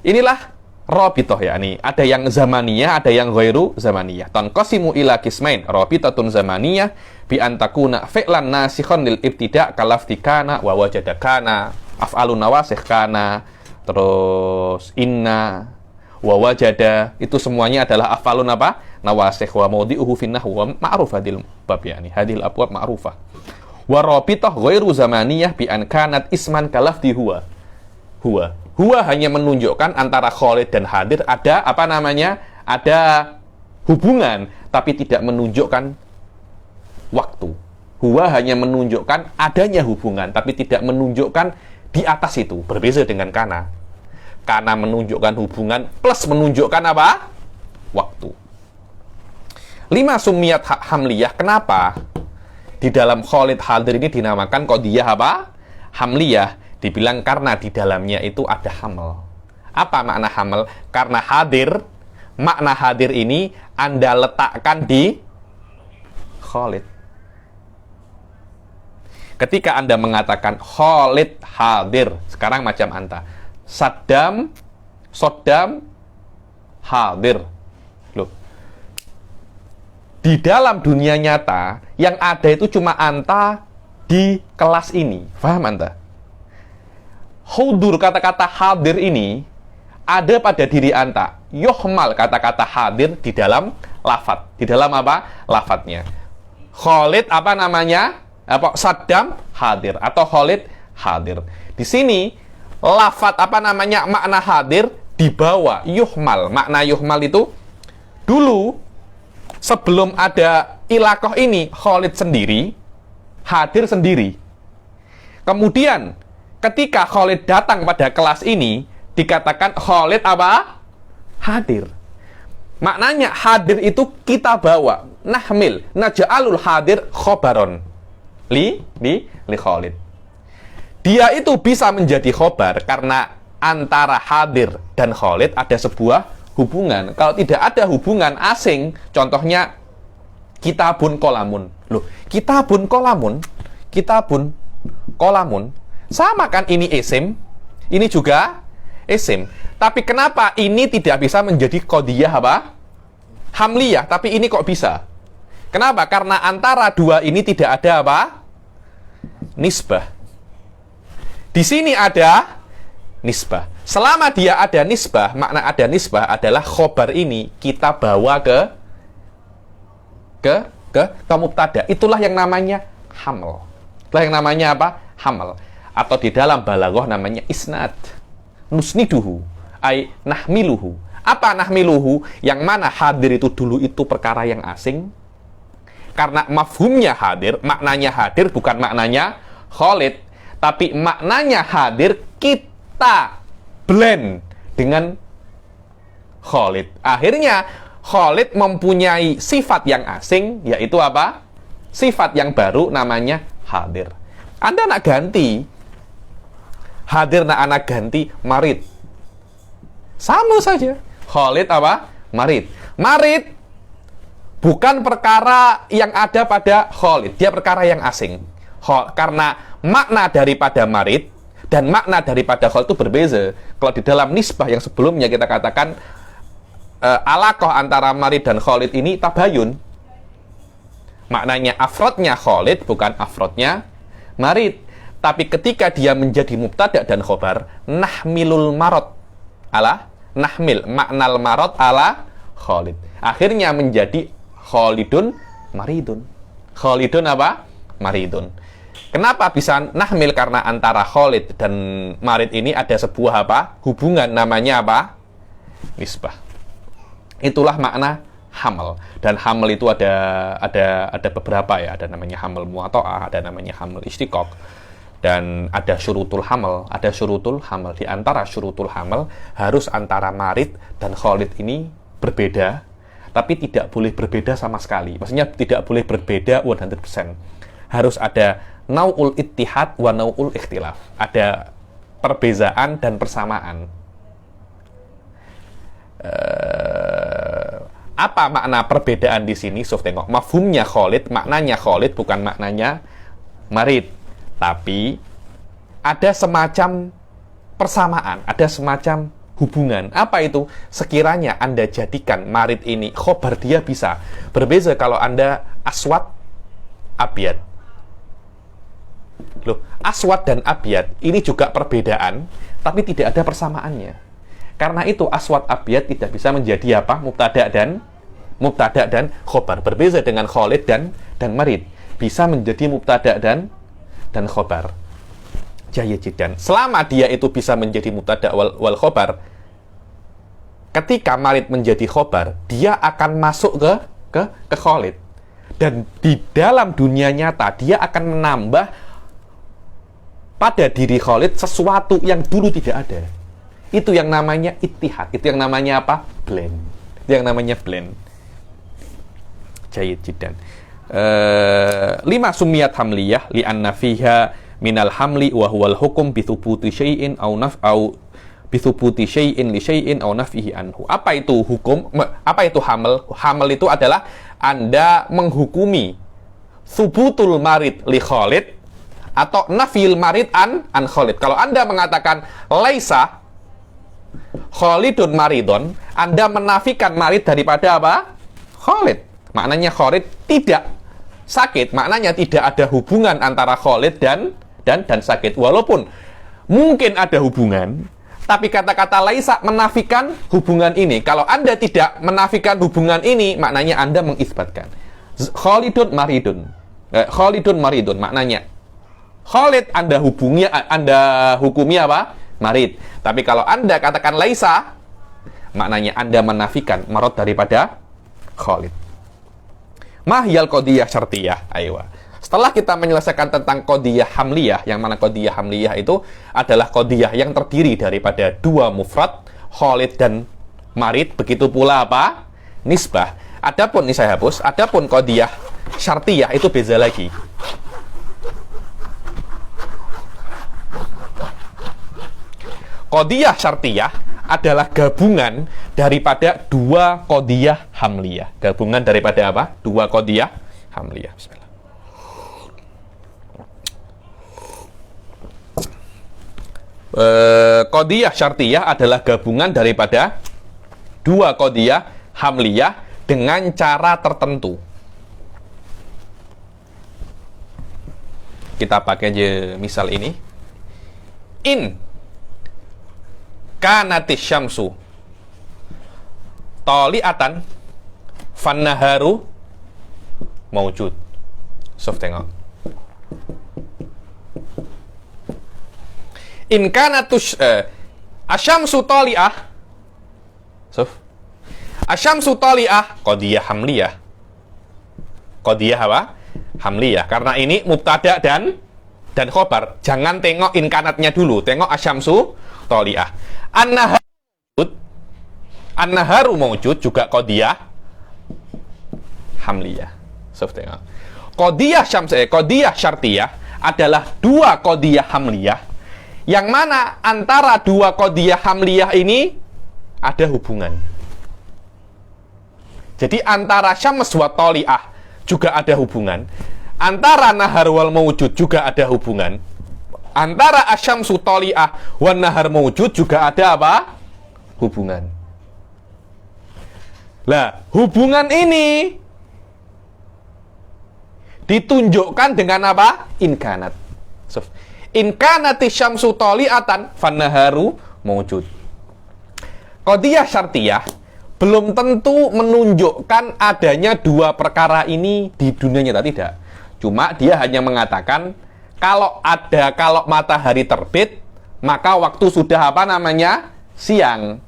Speaker 1: Inilah rabithah, yakni ada yang zamaniyah, ada yang ghairu zamaniyah. Tanqasimu ila qismain, rabithatun zamaniyah bi an takuna fi'lan nasikhan lil ibtida' kalafti kana wa wajada kana, af'alun nawasikh kana, terus inna wa wajada, itu semuanya adalah af'alun nawasikh wa mawdi'uhu fin nahwi wa ma'ruf hadil bab, yakni hadil abwab ma'rufah. Wa rabithah ghairu zamaniyah bi an kanat isman kalafti huwa. Huwa hanya menunjukkan antara Khalid dan hadir ada apa namanya? Ada hubungan, tapi tidak menunjukkan waktu. Huwa hanya menunjukkan adanya hubungan, tapi tidak menunjukkan di atas itu. Berbeza dengan kana. Kana menunjukkan hubungan plus menunjukkan apa? Waktu. 5 sumiyat hamliyah. Kenapa di dalam Khalid hadir ini dinamakan qadhiyah hamliyah? Dibilang karena di dalamnya itu ada hamal. Apa makna hamal? Karena hadir, makna hadir ini Anda letakkan di Khalid. Ketika Anda mengatakan Khalid hadir, sekarang macam Anta. Sodam hadir. Loh. Di dalam dunia nyata, yang ada itu cuma Anta di kelas ini. Paham Anta? Hudur, kata-kata hadir ini ada pada diri Anta. Yuhmal, kata-kata hadir di dalam lafadz. Di dalam apa? Lafadznya. Khalid apa namanya? Saddam hadir atau Khalid hadir. Di sini lafadz apa namanya? Makna hadir dibawa yuhmal. Makna yuhmal itu dulu sebelum ada ilaqah ini Khalid sendiri, hadir sendiri. Kemudian ketika Khalid datang pada kelas ini, dikatakan Khalid apa? Hadir. Maknanya hadir itu kita bawa. Nahmil, naja'alul hadir khobaron. Li Khalid. Dia itu bisa menjadi khobar karena antara hadir dan Khalid ada sebuah hubungan. Kalau tidak ada hubungan asing, contohnya kitabun kolamun. Loh, kitabun kolamun sama kan, ini isim, ini juga isim. Tapi kenapa ini tidak bisa menjadi qadhiyah hamliyah, tapi ini kok bisa? Kenapa? Karena antara dua ini tidak ada nisbah. Di sini ada nisbah. Selama dia ada nisbah, makna ada nisbah adalah khobar ini kita bawa ke mubtada. Itulah yang namanya haml. Itulah yang namanya apa? Haml. Atau di dalam balaghah namanya isnad. Nusniduhu, ay nahmiluhu. Apa nahmiluhu? Yang mana hadir itu dulu itu perkara yang asing. Karena mafhumnya hadir, maknanya hadir bukan maknanya Khalid, tapi maknanya hadir kita blend dengan Khalid. Akhirnya Khalid mempunyai sifat yang asing, yaitu apa? Sifat yang baru namanya hadir. Anda nak ganti hadir, nak anak ganti marid, sama saja. Khalid apa? Marid. Marid bukan perkara yang ada pada Khalid, dia perkara yang asing. Karena makna daripada marid dan makna daripada Khalid itu berbeza. Kalau di dalam nisbah yang sebelumnya kita katakan alaqah antara marid dan Khalid ini tabayun. Maknanya afrodnya Khalid bukan afrodnya marid. Tapi ketika dia menjadi mubtada dan khobar, nahmilul marad ala nahmil maknal marad ala Khalid. Akhirnya menjadi Khalidun maridun. Khalidun apa? Maridun. Kenapa bisa nahmil? Karena antara Khalid dan marid ini ada sebuah apa? Hubungan, namanya apa? Nisbah. Itulah makna hamal. Dan hamal itu ada beberapa ya. Ada namanya hamal muwata'ah, ada namanya hamal istiqaq. Dan ada syurutul hamal. Ada syurutul hamal. Di antara syurutul hamal harus antara marid dan Khalid ini berbeda, tapi tidak boleh berbeda sama sekali. Maksudnya tidak boleh berbeda 100%. Harus ada nau'ul ittihad wa nau'ul ikhtilaf. Ada perbezaan dan persamaan. Apa makna perbedaan di sini? So, tengok. Mafhumnya Khalid, maknanya Khalid bukan maknanya marid. Tapi ada semacam persamaan, ada semacam hubungan. Apa itu? Sekiranya Anda jadikan marid ini khobar, dia bisa berbeza kalau Anda aswad abyad. Loh, aswad dan abyad ini juga perbedaan, tapi tidak ada persamaannya. Karena itu aswad abyad tidak bisa menjadi apa? Mubtada dan khobar. Berbeza dengan Khalid dan marid. Bisa menjadi mubtada dan khobar. Jaya jidan. Selama dia itu bisa menjadi mubtada wal khobar, ketika marid menjadi khobar, dia akan masuk ke Khalid. Dan di dalam dunia nyata dia akan menambah pada diri Khalid sesuatu yang dulu tidak ada. Itu yang namanya ittihad. Itu yang namanya apa? Blend. Itu yang namanya blend. Jaya jidan. 5 sumiyat hamliyah li'anna fiha minal hamli wa huwal hukum bi thubuti syai'in au bi thubuti syai'in li syai'in au naf'ihi anhu. Apa itu hukum? Apa itu haml? Haml itu adalah Anda menghukumi thubutul marid li Khalid atau nafil marid an Khalid. Kalau Anda mengatakan laisa Khalidun maridun, Anda menafikan marid daripada apa? Khalid. Maknanya Khalid tidak sakit, maknanya tidak ada hubungan antara Khalid dan sakit. Walaupun mungkin ada hubungan, tapi kata-kata laisa menafikan hubungan ini. Kalau Anda tidak menafikan hubungan ini, maknanya Anda mengisbatkan. Khalidun maridun. Khalidun maridun, maknanya Khalid Anda hukumi apa? Marid. Tapi kalau Anda katakan laisa, maknanya Anda menafikan marad daripada Khalid. Mahyal qadiyah syartiyah. Ayo. Setelah kita menyelesaikan tentang qadiyah hamliyah, yang mana qadiyah hamliyah itu adalah qadiyah yang terdiri daripada dua mufrad, Khalid dan marid, begitu pula apa? Nisbah. Adapun ini saya hapus, adapun qadiyah syartiyah itu beza lagi. Qadiyah syartiyah adalah gabungan daripada dua qadiyah hamliyah. Gabungan daripada apa? Dua qadiyah hamliyah. Bismillah. Qadiyah syartiyah adalah gabungan daripada dua qadiyah hamliyah dengan cara tertentu. Kita pakai aja misal ini. In kanatis syamsu toli'atan fannaharu maujud. Sof, tengok. In kanatus asyamsu toli'ah. Sof. Asyamsu toli'ah qadiyah hamliyah. Qadiyah apa? Hamliyah. Karena ini mubtada dan khobar. Jangan tengok in kanatnya dulu, tengok asyamsu toli'ah. An-naharu maujud juga qadiyah hamliyah. Sof, tengok. Qadiyah syartiyah adalah dua qadiyah hamliyah, yang mana antara dua qadiyah hamliyah ini ada hubungan. Jadi antara syams wa toli'ah juga ada hubungan, antara nahar wal mawjud juga ada hubungan, antara asyamsu toli'ah wan nahar mawjud juga ada apa? Hubungan. Lah, hubungan ini ditunjukkan dengan apa? In kanat. In kanati syamsu toli'atan fannaharu mawjud. Qadiyah syartiyah belum tentu menunjukkan adanya dua perkara ini di dunia nyata, tidak. Cuma dia hanya mengatakan kalau matahari terbit, maka waktu sudah apa namanya? Siang.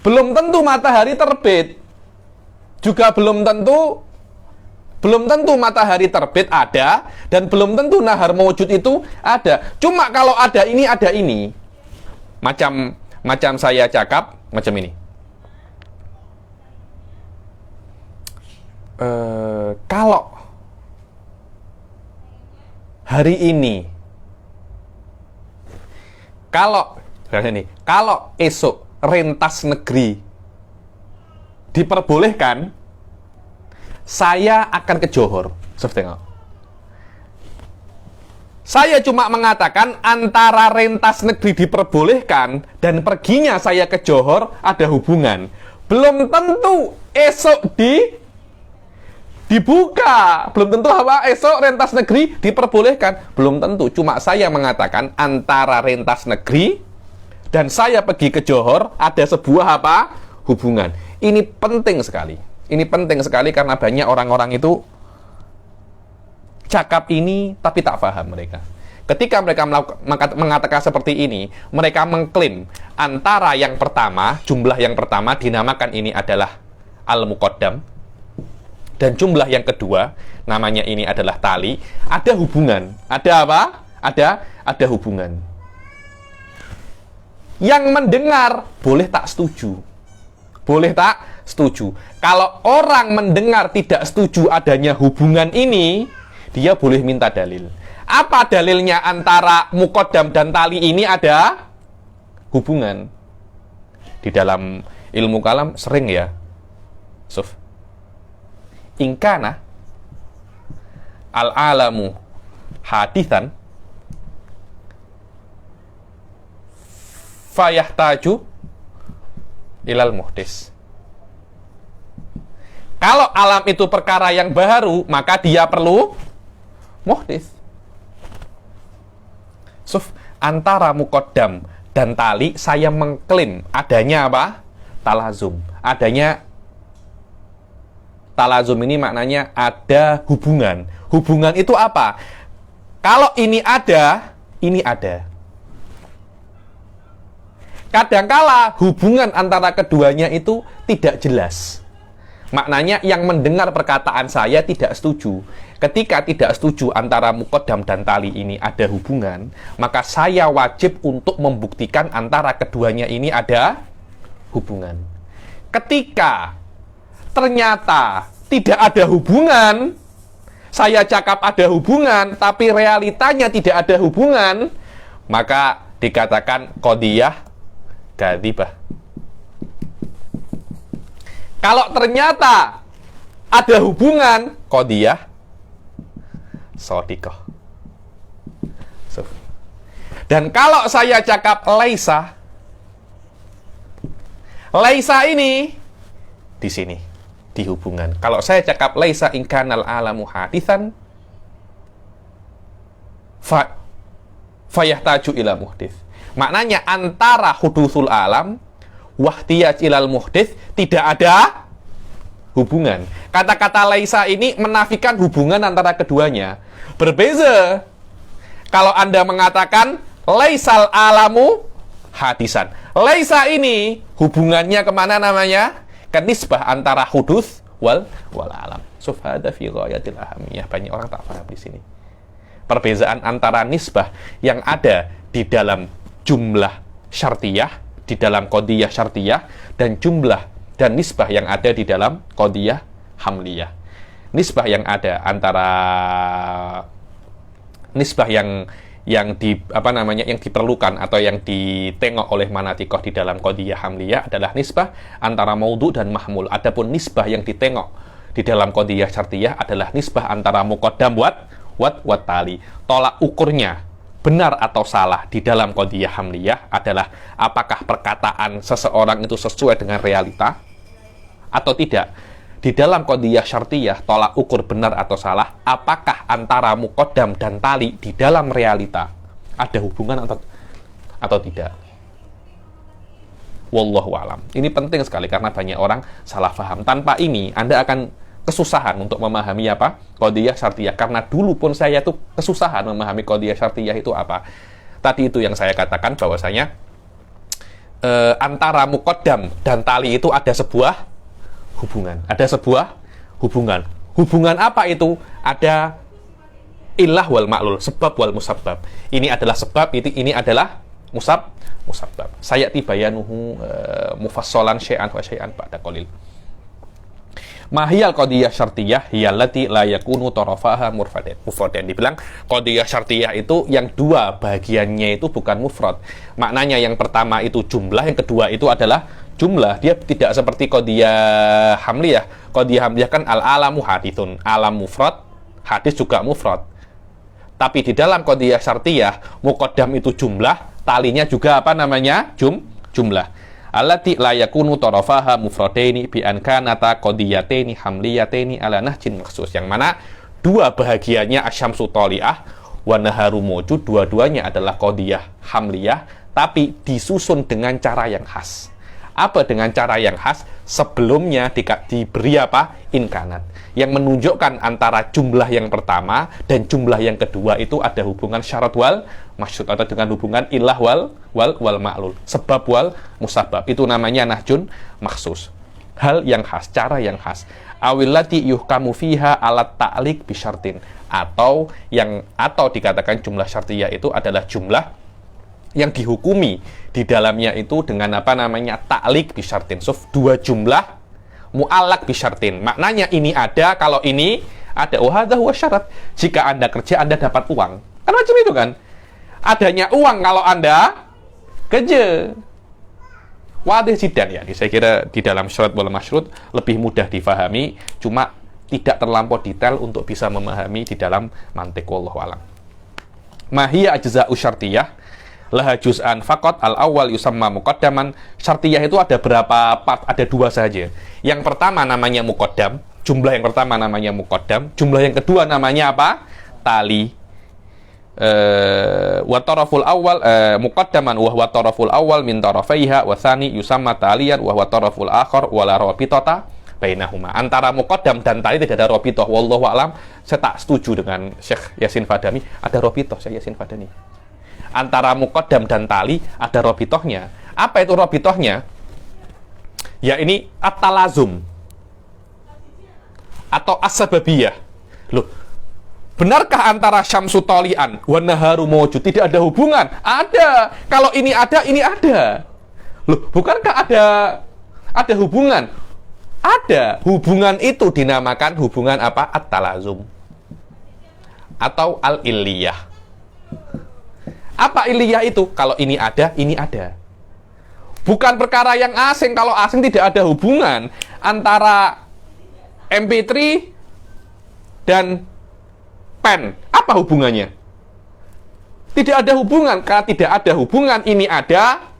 Speaker 1: Belum tentu matahari terbit. Juga belum tentu matahari terbit ada, dan belum tentu nahar mawjud itu ada. Cuma kalau ada ini. Macam saya cakap macam ini. Kalau hari ini, kalau esok rentas negeri diperbolehkan, saya akan ke Johor. Tengok. Saya cuma mengatakan antara rentas negeri diperbolehkan dan perginya saya ke Johor ada hubungan. Belum tentu esok dibuka. Belum tentu apa esok rentas negeri diperbolehkan. Belum tentu. Cuma saya mengatakan antara rentas negeri dan saya pergi ke Johor ada sebuah apa? Hubungan. Ini penting sekali. Ini penting sekali karena banyak orang-orang itu cakap ini tapi tak paham mereka. Ketika mereka mengatakan seperti ini, mereka mengklaim antara yang pertama, jumlah yang pertama dinamakan ini adalah al-muqaddam, dan jumlah yang kedua namanya ini adalah tali. Ada hubungan. Ada apa? Ada hubungan. Yang mendengar boleh tak setuju. Boleh tak setuju. Kalau orang mendengar tidak setuju adanya hubungan ini, dia boleh minta dalil. Apa dalilnya antara muqaddam dan tali ini ada hubungan? Di dalam ilmu kalam sering ya. Suf. Ingkana al-alamu hadithan fayahtaju ilal muhdis. Kalau alam itu perkara yang baru, maka dia perlu muhdis. Antara muqaddam dan tali, saya mengklaim adanya apa? Talazum. Adanya talazum ini maknanya ada hubungan. Hubungan itu apa? Kalau ini ada, ini ada. Kadangkala hubungan antara keduanya itu tidak jelas. Maknanya yang mendengar perkataan saya tidak setuju. Ketika tidak setuju antara muqaddam dan tali ini ada hubungan, maka saya wajib untuk membuktikan antara keduanya ini ada hubungan. Ketika ternyata tidak ada hubungan, saya cakap ada hubungan, tapi realitanya tidak ada hubungan, maka dikatakan qadiyah kadzibah. Kalau ternyata ada hubungan, qadiyah shadiqah. Dan kalau saya cakap laisa ini di sini, di hubungan. Kalau saya cakap laisa in kanal alamu hadithan fayahtaju ila muhdits. Maknanya antara hudusul alam wahtiyaj ilal muhdits tidak ada hubungan. Kata-kata laisa ini menafikan hubungan antara keduanya. Berbeza kalau Anda mengatakan laisal alamu hadisan. Laisa ini hubungannya kemana namanya? Ke nisbah antara hudus wal alam. Sufhada fi ghayatil ahamiyah. Banyak orang tak paham di sini. Perbezaan antara nisbah yang ada di dalam jumlah syartiyah, di dalam qadiyah syartiyah, dan jumlah dan nisbah yang ada di dalam qadiyah hamliyah. Nisbah yang ada antara nisbah yang diperlukan atau yang ditengok oleh manatikoh di dalam qadiyah hamliyah adalah nisbah antara maudhu dan mahmul. Adapun nisbah yang ditengok di dalam qadiyah syartiyah adalah nisbah antara muqaddam wat tali. Tolak ukurnya benar atau salah di dalam qadiyah hamliyah adalah apakah perkataan seseorang itu sesuai dengan realita atau tidak. Di dalam qadiyah syartiyah, tolak ukur benar atau salah apakah antara muqaddam dan tali di dalam realita ada hubungan atau tidak. Wallahu alam. Ini penting sekali karena banyak orang salah paham. Tanpa ini Anda akan kesusahan untuk memahami apa? Qadiyah syartiyah. Karena dulu pun saya tuh kesusahan memahami qadiyah syartiyah itu apa. Tadi itu yang saya katakan bahwasanya antara muqaddam dan tali itu ada sebuah hubungan. Ada sebuah hubungan. Hubungan apa itu? Ada illah wal ma'lul, sebab wal musabbab. Ini adalah sebab, ini adalah musabbab. Sayati bayanuhu mufassalan syai'an wa syai'an ba'da qalil. Mahiyal qadiyah syartiyah hiyallati la yakunu tarafaha mufradan. Dibilang qadiyah syartiyah itu yang dua bagiannya itu bukan mufrad. Maknanya yang pertama itu jumlah, yang kedua itu adalah jumlah. Dia tidak seperti qadiyah hamliyah. Qadiyah hamliyah kan al-alamu hadithun. Alam mufrad, hadis juga mufrad. Tapi di dalam qadiyah syartiyah, muqaddam itu jumlah, talinya juga apa namanya? Jumlah. Allati la yakunu tarafaha mufradaini bi an kanata qadiyataini hamliyataini ala nahjin makhsus. Yang mana dua bahagiannya asyamsu tali'ah wa naharu mawjud, dua-duanya adalah qadiyah hamliyah tapi disusun dengan cara yang khas. Apa dengan cara yang khas? Sebelumnya diberi apa? Inkanat. Yang menunjukkan antara jumlah yang pertama dan jumlah yang kedua itu ada hubungan syarat wal maksud atau dengan hubungan ilah wal ma'lul. Sebab wal musabbab. Itu namanya nahjun maksus. Hal yang khas, cara yang khas. Awillati yuhkamu fiha alat ta'liq bisyartin. Atau dikatakan jumlah syartiyah itu adalah jumlah yang dihukumi di dalamnya itu dengan apa namanya ta'liq bisyartin. So, dua jumlah mu'allaq bisyartin. Maknanya ini ada, kalau ini ada. Oh, hadza huwa syarat. Jika Anda kerja, Anda dapat uang. Kan macam itu kan? Adanya uang kalau Anda kerja. Wadih jidan ya. Saya kira di dalam syarat wal masyrut lebih mudah difahami, cuma tidak terlampau detail untuk bisa memahami di dalam mantiq. Wallahu alam. Mahiyya ajza'u syartiyah laha juz'an faqat al-awwal yusamma muqaddaman. Syartiyah itu ada berapa part? Ada dua saja. Yang pertama namanya muqaddam, jumlah yang pertama namanya muqaddam, jumlah yang kedua namanya apa? Tali. Wa taraful awwal muqaddaman wa huwa taraful awwal min tarafaiha wa tsani yusamma taliyan wa huwa taraful akhar wa la rabitata bainahuma. Antara muqaddam dan tali tidak ada rabithah. Wallahu a'lam. Saya tak setuju dengan Syekh Yasin Fadani. Ada rabithah Syekh Yasin Fadani. Antara muqaddam dan tali ada rabithahnya. Apa itu rabithahnya? Ya ini at-talazum atau as-sababiyah. Loh, benarkah antara syamsu tali'an wa naharu mawjud tidak ada hubungan? Ada. Kalau ini ada, ini ada. Loh, bukankah ada hubungan? Ada. Hubungan itu dinamakan hubungan apa? At-talazum atau al-illiyah. Apa iliyah itu? Kalau ini ada, ini ada. Bukan perkara yang asing. Kalau asing tidak ada hubungan antara MP3 dan pen. Apa hubungannya? Tidak ada hubungan. Karena tidak ada hubungan, ini ada.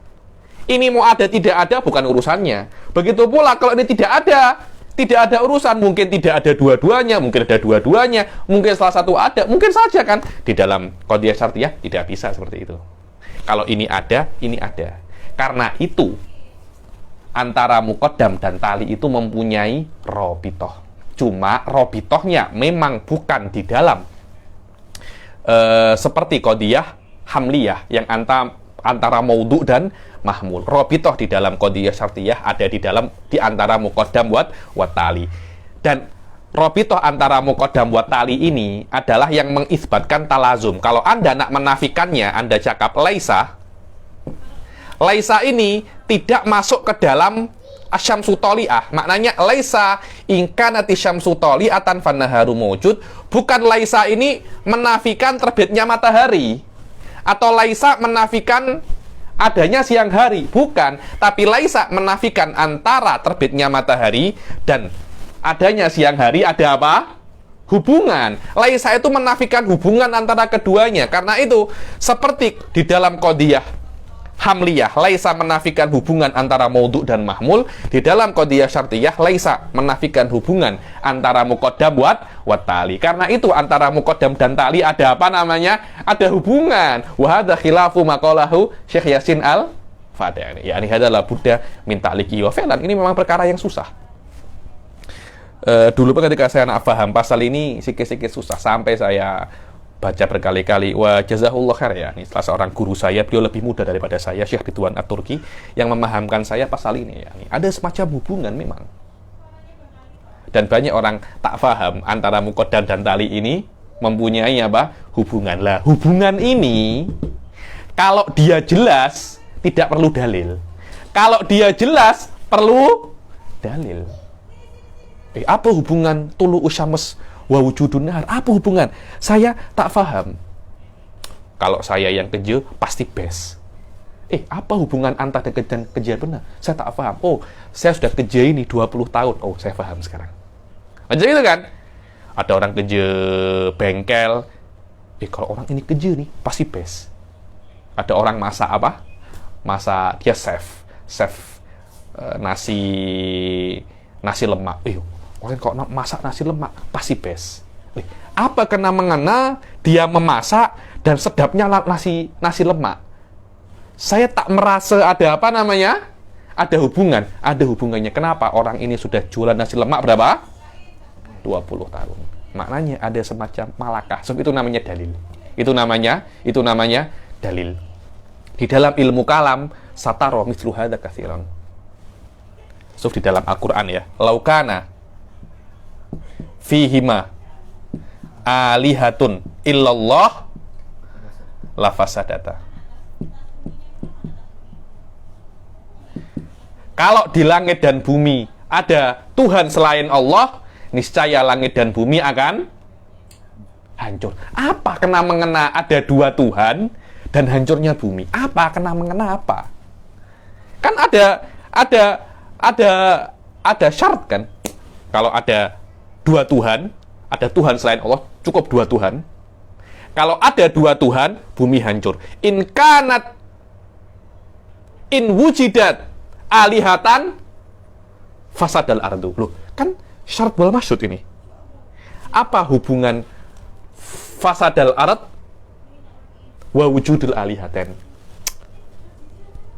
Speaker 1: Ini mau ada, tidak ada, bukan urusannya. Begitu pula kalau ini tidak ada, Tidak ada urusan, mungkin tidak ada dua-duanya, mungkin ada dua-duanya, mungkin salah satu ada, mungkin saja kan. Di dalam qadhiyah syartiyah tidak bisa seperti itu. Kalau ini ada, ini ada. Karena itu, antara muqaddam dan tali itu mempunyai robitoh. Cuma robitohnya memang bukan di dalam seperti qadhiyah hamliyah yang antara maudhu dan mahmul. Robitoh di dalam qadhiyah syartiyah ada di antara muqaddam wat tali. Dan robitoh antara muqaddam wat tali ini adalah yang mengisbatkan talazum. Kalau Anda nak menafikannya, Anda cakap laisa ini tidak masuk ke dalam asyamsu toli'ah. Maknanya laisa ingkanati syamsu toli'atan fannaharu mawjud. Bukan laisa ini menafikan terbitnya matahari, atau laisa menafikan adanya siang hari, bukan. Tapi laisa menafikan antara terbitnya matahari dan adanya siang hari ada apa? Hubungan. Laisa itu menafikan hubungan antara keduanya. Karena itu seperti di dalam qadhiyah hamliyah, laisa menafikan hubungan antara maudhu dan mahmul. Di dalam qadhiyah syartiyah, laisa menafikan hubungan antara muqaddam wat tali. Karena itu antara muqaddam dan tali ada apa namanya? Ada hubungan. Wa hadza khilafu maqalahu Syekh Yasin Al-Fadani. Ya, ini adalah Buddha min ta'liqi wa fi'lan. Ini memang perkara yang susah. Dulu ketika saya nak paham pasal ini sikit-sikit susah, sampai saya baca berkali-kali. Wa jazahullah khair ya. Ini salah seorang guru saya, beliau lebih muda daripada saya, Syekh Ridwan At-Turki, yang memahamkan saya pasal ini ya. Ini ada semacam hubungan memang. Dan banyak orang tak paham antara muqaddam dan tali ini mempunyai apa? Hubungan. Lah, hubungan ini kalau dia jelas tidak perlu dalil. Kalau dia jelas perlu dalil. Apa hubungan tulu usyams wa wujudun nahar? Apa hubungan? Saya tak paham. Kalau saya yang keje, pasti best. Apa hubungan antara keje dan keje benar? Saya tak paham. Oh, saya sudah keje ini 20 tahun. Oh, saya paham sekarang. Macam itu kan? Ada orang keje bengkel. Kalau orang ini keje nih, pasti best. Ada orang masak apa? Masak, dia chef nasi lemak. Orang kok masak nasi lemak pasti best. Apa kena mengena dia memasak dan sedapnya nasi lemak? Saya tak merasa ada apa namanya? Ada hubungan. Ada hubungannya. Kenapa? Orang ini sudah jualan nasi lemak berapa? 20 tahun. Maknanya ada semacam malakah. Itu namanya dalil. Itu namanya dalil. Di dalam ilmu kalam sataro mislu hadza katsiran. Di dalam Al-Qur'an ya. Laukana fihima alihatun illallah lafasadata. Kalau di langit dan bumi ada Tuhan selain Allah, niscaya langit dan bumi akan hancur. Apa kena mengena ada dua Tuhan dan hancurnya bumi? Apa kena mengena apa? Kan ada syarat kan? Kalau ada dua Tuhan, ada Tuhan selain Allah, cukup dua Tuhan. Kalau ada dua Tuhan, bumi hancur. In wujidat alihatan fasadal ardu. Loh, kan syarat wal masyhud ini. Apa hubungan fasadal ard wa wujudul alihaten?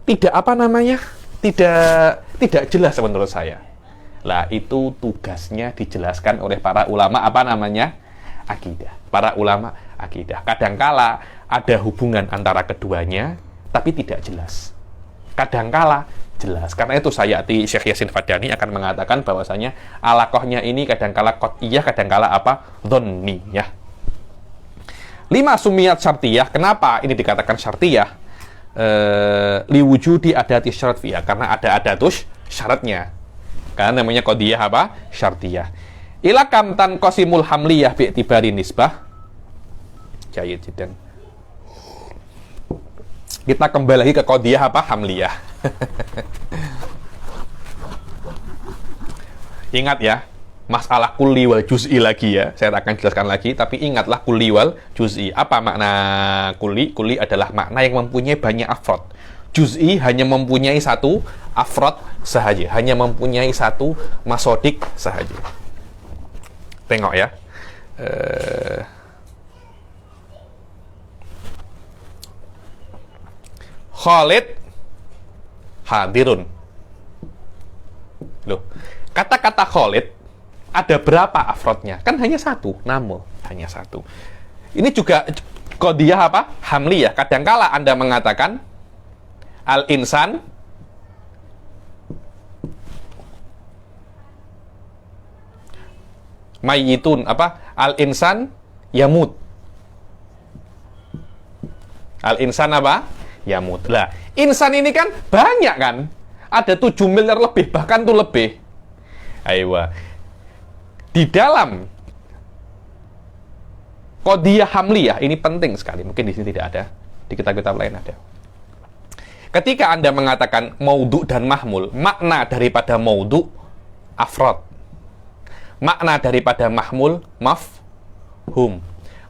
Speaker 1: Tidak apa namanya? Tidak jelas menurut saya. Lah, itu tugasnya dijelaskan oleh para ulama apa namanya? Akidah. Para ulama akidah. Kadangkala ada hubungan antara keduanya, tapi tidak jelas. Kadangkala jelas. Karena itu Sayati Syekh Yasin Fadani akan mengatakan bahwasanya alaqohnya ini kadangkala qat'iyah, kadangkala apa? Dhonniyah. 5 sumiyat syartiyah. Kenapa ini dikatakan syartiyah? Liwujudi adati syarat fiyah. Karena ada adatus syaratnya. Karena namanya qadhiyah apa? Syartiyah. Ila kam tanqasimul hamliyah bi'tibari nisbah. Jayid jiddan. Kita kembali lagi ke qadhiyah apa? Hamliyah. Ingat ya, masalah kulli wal juz'i lagi ya. Saya akan jelaskan lagi, tapi ingatlah kulli wal juz'i. Apa makna kulli? Kulli adalah makna yang mempunyai banyak afrod. juz'i hanya mempunyai satu afrod sahaja, hanya mempunyai satu masodik sahaja. Tengok ya. Khalid hadirun. Loh, kata-kata Khalid ada berapa afrodnya? Kan hanya satu, namun hanya satu. Ini juga qadiyah apa? Hamliyah. Kadangkala Anda mengatakan al-insan mayyitun, apa? Al-insan yamut. Al-insan apa? Yamut. Lah, insan ini kan banyak kan? Ada 7 miliar lebih, bahkan tuh lebih. Aywa. Di dalam qadiyah hamliyah ini penting sekali. Mungkin di sini tidak ada, di kitab-kitab lain ada. Ketika Anda mengatakan maudhu dan mahmul, makna daripada maudhu afrod. Makna daripada mahmul mafhum.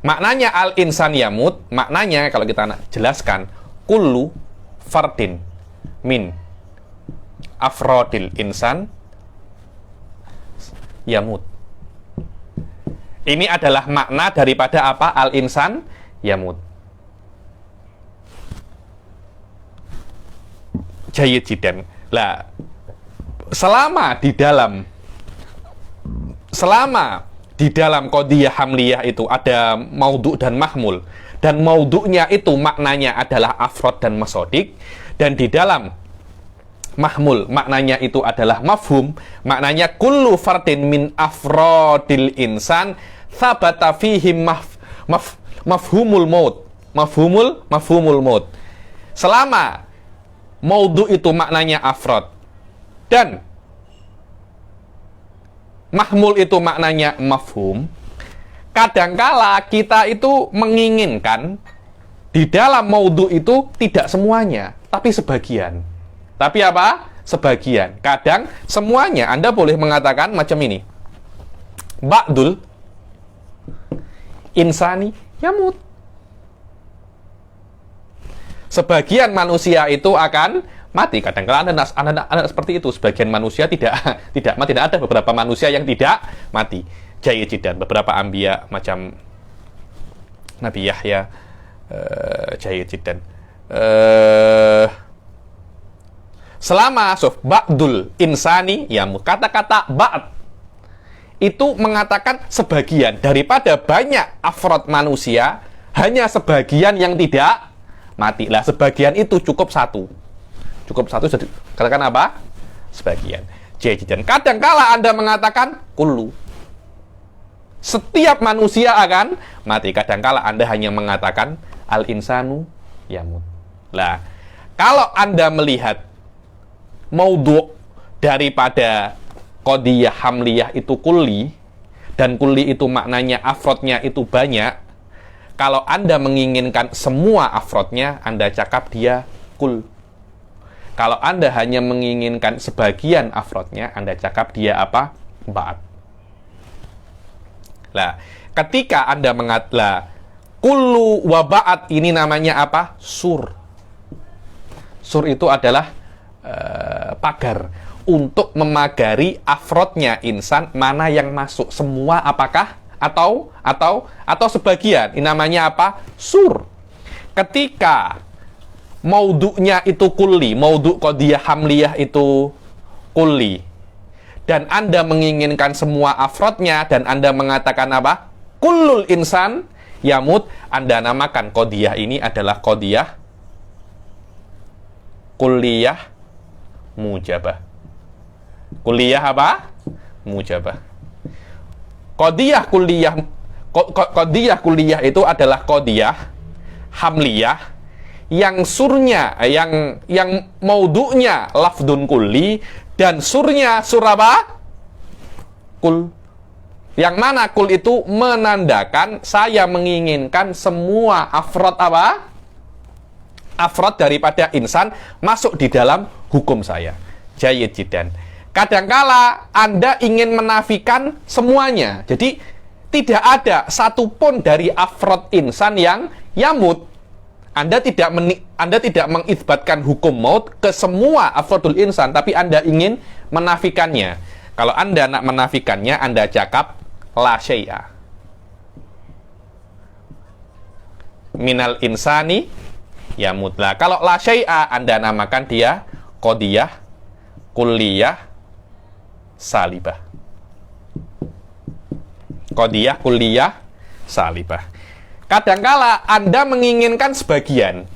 Speaker 1: Maknanya al-insan yamut, maknanya kalau kita jelaskan kullu fardin min afrodil insan yamut. Ini adalah makna daripada apa? Al-insan yamut. Jayyid jiddan. Lah, selama di dalam qadiyah hamliyah itu ada maudhu dan mahmul, dan maudhu'nya itu maknanya adalah afrod dan masodik, dan di dalam mahmul maknanya itu adalah mafhum, maknanya kullu fardin min afrodil insan thabata fihim mafhumul maut. Mafhumul maut. Selama maudhu itu maknanya afrod dan mahmul itu maknanya mafhum, kadangkala kita itu menginginkan di dalam maudhu itu tidak semuanya, tapi sebagian. Tapi apa? Sebagian. Kadang semuanya. Anda boleh mengatakan macam ini. Ba'dul insani yamut. Sebagian manusia itu akan mati. Kadang-kadang ada seperti itu. Sebagian manusia tidak mati. Dan ada beberapa manusia yang tidak mati. Jayyid jiddan. Beberapa anbiya macam Nabi Yahya, jayyid jiddan. Selama ba'dul insani yamut. Kata-kata ba'd itu mengatakan sebagian daripada banyak afrod manusia, hanya sebagian yang tidak mati. Lah, sebagian itu cukup satu. Jadi katakan apa? Sebagian. Jadi kadang-kala Anda mengatakan kullu. Setiap manusia akan mati. Kadang-kala Anda hanya mengatakan al-insanu yamut. Lah, kalau Anda melihat maudhu daripada qadiyah hamliyah itu kulli, dan kulli itu maknanya afrodnya itu banyak, kalau Anda menginginkan semua afrodnya, Anda cakap dia kul. Kalau Anda hanya menginginkan sebagian afrodnya, Anda cakap dia apa? Ba'd. Lah, ketika Anda mengatakan kullu wa ba'd, ini namanya apa? Sur. Sur itu adalah pagar untuk memagari afrodnya insan, mana yang masuk, semua apakah atau sebagian. Ini namanya apa? Sur. Ketika maudhu'nya itu kulli, maudhu' qadiyah hamliyah itu kulli, dan Anda menginginkan semua afrodnya, dan Anda mengatakan apa? Kullul insan yamut, Anda namakan qadiyah ini adalah qadiyah kulliyah mujabah. Kulliyah apa? Mujabah. Qadiyah kulliyah itu adalah qadiyah hamliyah yang surnya, yang maudhu'nya lafdun kulli, dan surnya sur apa? Kul. Yang mana kul itu menandakan saya menginginkan semua afrod apa? Afrod daripada insan masuk di dalam hukum saya. Jayyid jiddan. Kadangkala Anda ingin menafikan semuanya. Jadi tidak ada satupun dari afrod insan yang yamut. Anda tidak mengitsbatkan hukum maut ke semua afrodul insan, tapi Anda ingin menafikannya. Kalau Anda nak menafikannya, Anda cakap la syai'a minal insani yamut. Lah, kalau la syai'a Anda namakan dia qadiyah kulliyah salibah. Qadiyah kulliyah salibah. Kadangkala Anda menginginkan sebagian.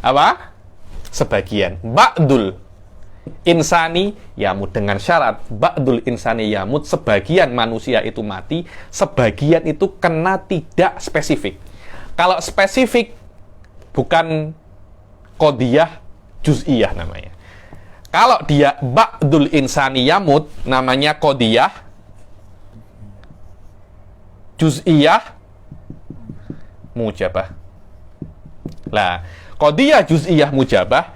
Speaker 1: Apa? Sebagian. Ba'dul insani yamut, dengan syarat ba'dul insani yamut, sebagian manusia itu mati, sebagian itu kena tidak spesifik. Kalau spesifik bukan qadiyah juz'iyah namanya. Kalau dia ba'dul insani yamut, namanya qadiyah juz'iyah mujabah. Lah, qadiyah juz'iyah mujabah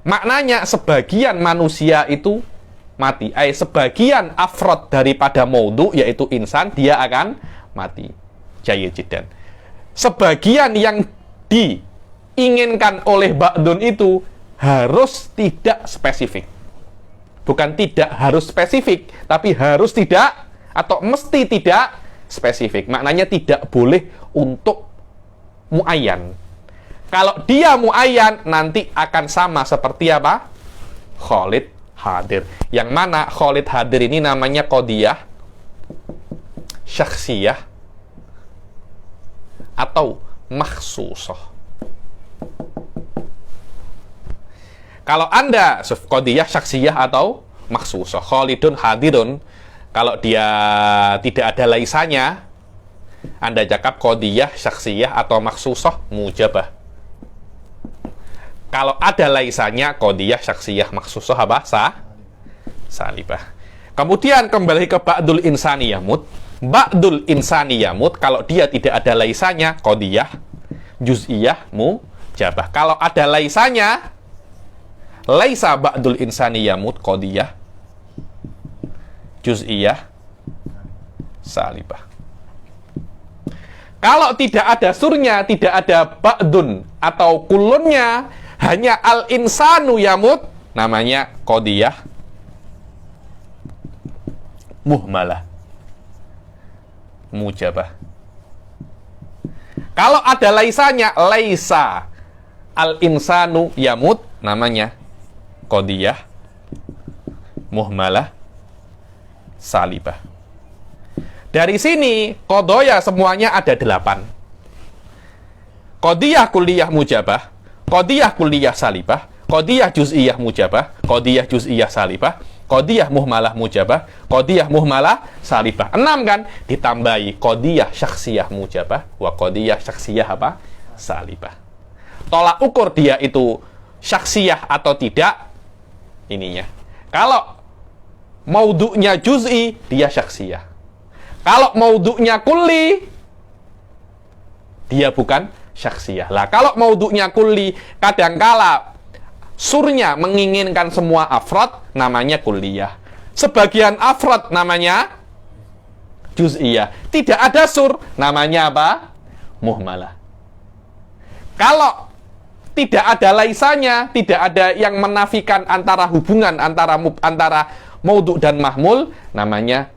Speaker 1: maknanya sebagian manusia itu mati. Sebagian afrod daripada maudhu, yaitu insan, dia akan mati. Jayyid jiddan. Sebagian yang diinginkan oleh ba'dun itu harus tidak spesifik. Bukan tidak harus spesifik, tapi harus tidak atau mesti tidak spesifik. Maknanya tidak boleh untuk muayyan. Kalau dia muayyan, nanti akan sama seperti apa? Khalid hadir. Yang mana Khalid hadir ini namanya qadiyah syakhsiyah atau makhsusah. Kalau Anda qadiyah syakhsiyah atau makhsusah, Khalidun hadirun, kalau dia tidak ada laisanya, Anda cakap qadiyah syakhsiyah atau makhsusah mujabah. Kalau ada laisanya, qadiyah syakhsiyah makhsusah apa? Salibah. Kemudian kembali ke ba'dul insani yamut. Ba'dul insani yamut, kalau dia tidak ada laisanya, qadiyah juz'iyah mujabah. Kalau ada laisanya, laisa ba'dul insani yamut, qadiyah juz'iyah salibah. Kalau tidak ada surnya, tidak ada ba'dun atau kulunnya, hanya al-insanu yamut, namanya qadiyah muhmalah mujabah. Kalau ada laisanya, laisa al-insanu yamut, namanya qadiyah muhmalah salibah. Dari sini, qadaya semuanya ada 8. Qadiyah kulliyah mujabah, qadiyah kulliyah salibah, qadiyah juz'iyah mujabah, qadiyah juz'iyah salibah, qadiyah muhmalah mujabah, qadiyah muhmalah salibah. 6 kan? Ditambahi qadiyah syakhsiyah mujabah, wa qadiyah syakhsiyah apa? Salibah. Tolak ukur dia itu syakhsiyah atau tidak, ininya. Kalau maudhu'nya juz'i, dia syakhsiyah. Kalau maudhu'nya kulli, dia bukan syakhsiyah. Lah, kalau maudhu'nya kulli, kadangkala surnya menginginkan semua afrad, namanya kulliyah. Sebagian afrad namanya juz'iyah. Tidak ada sur, namanya apa? Muhmalah. Kalau tidak ada laisanya, tidak ada yang menafikan antara hubungan antara maudhu' dan mahmul, namanya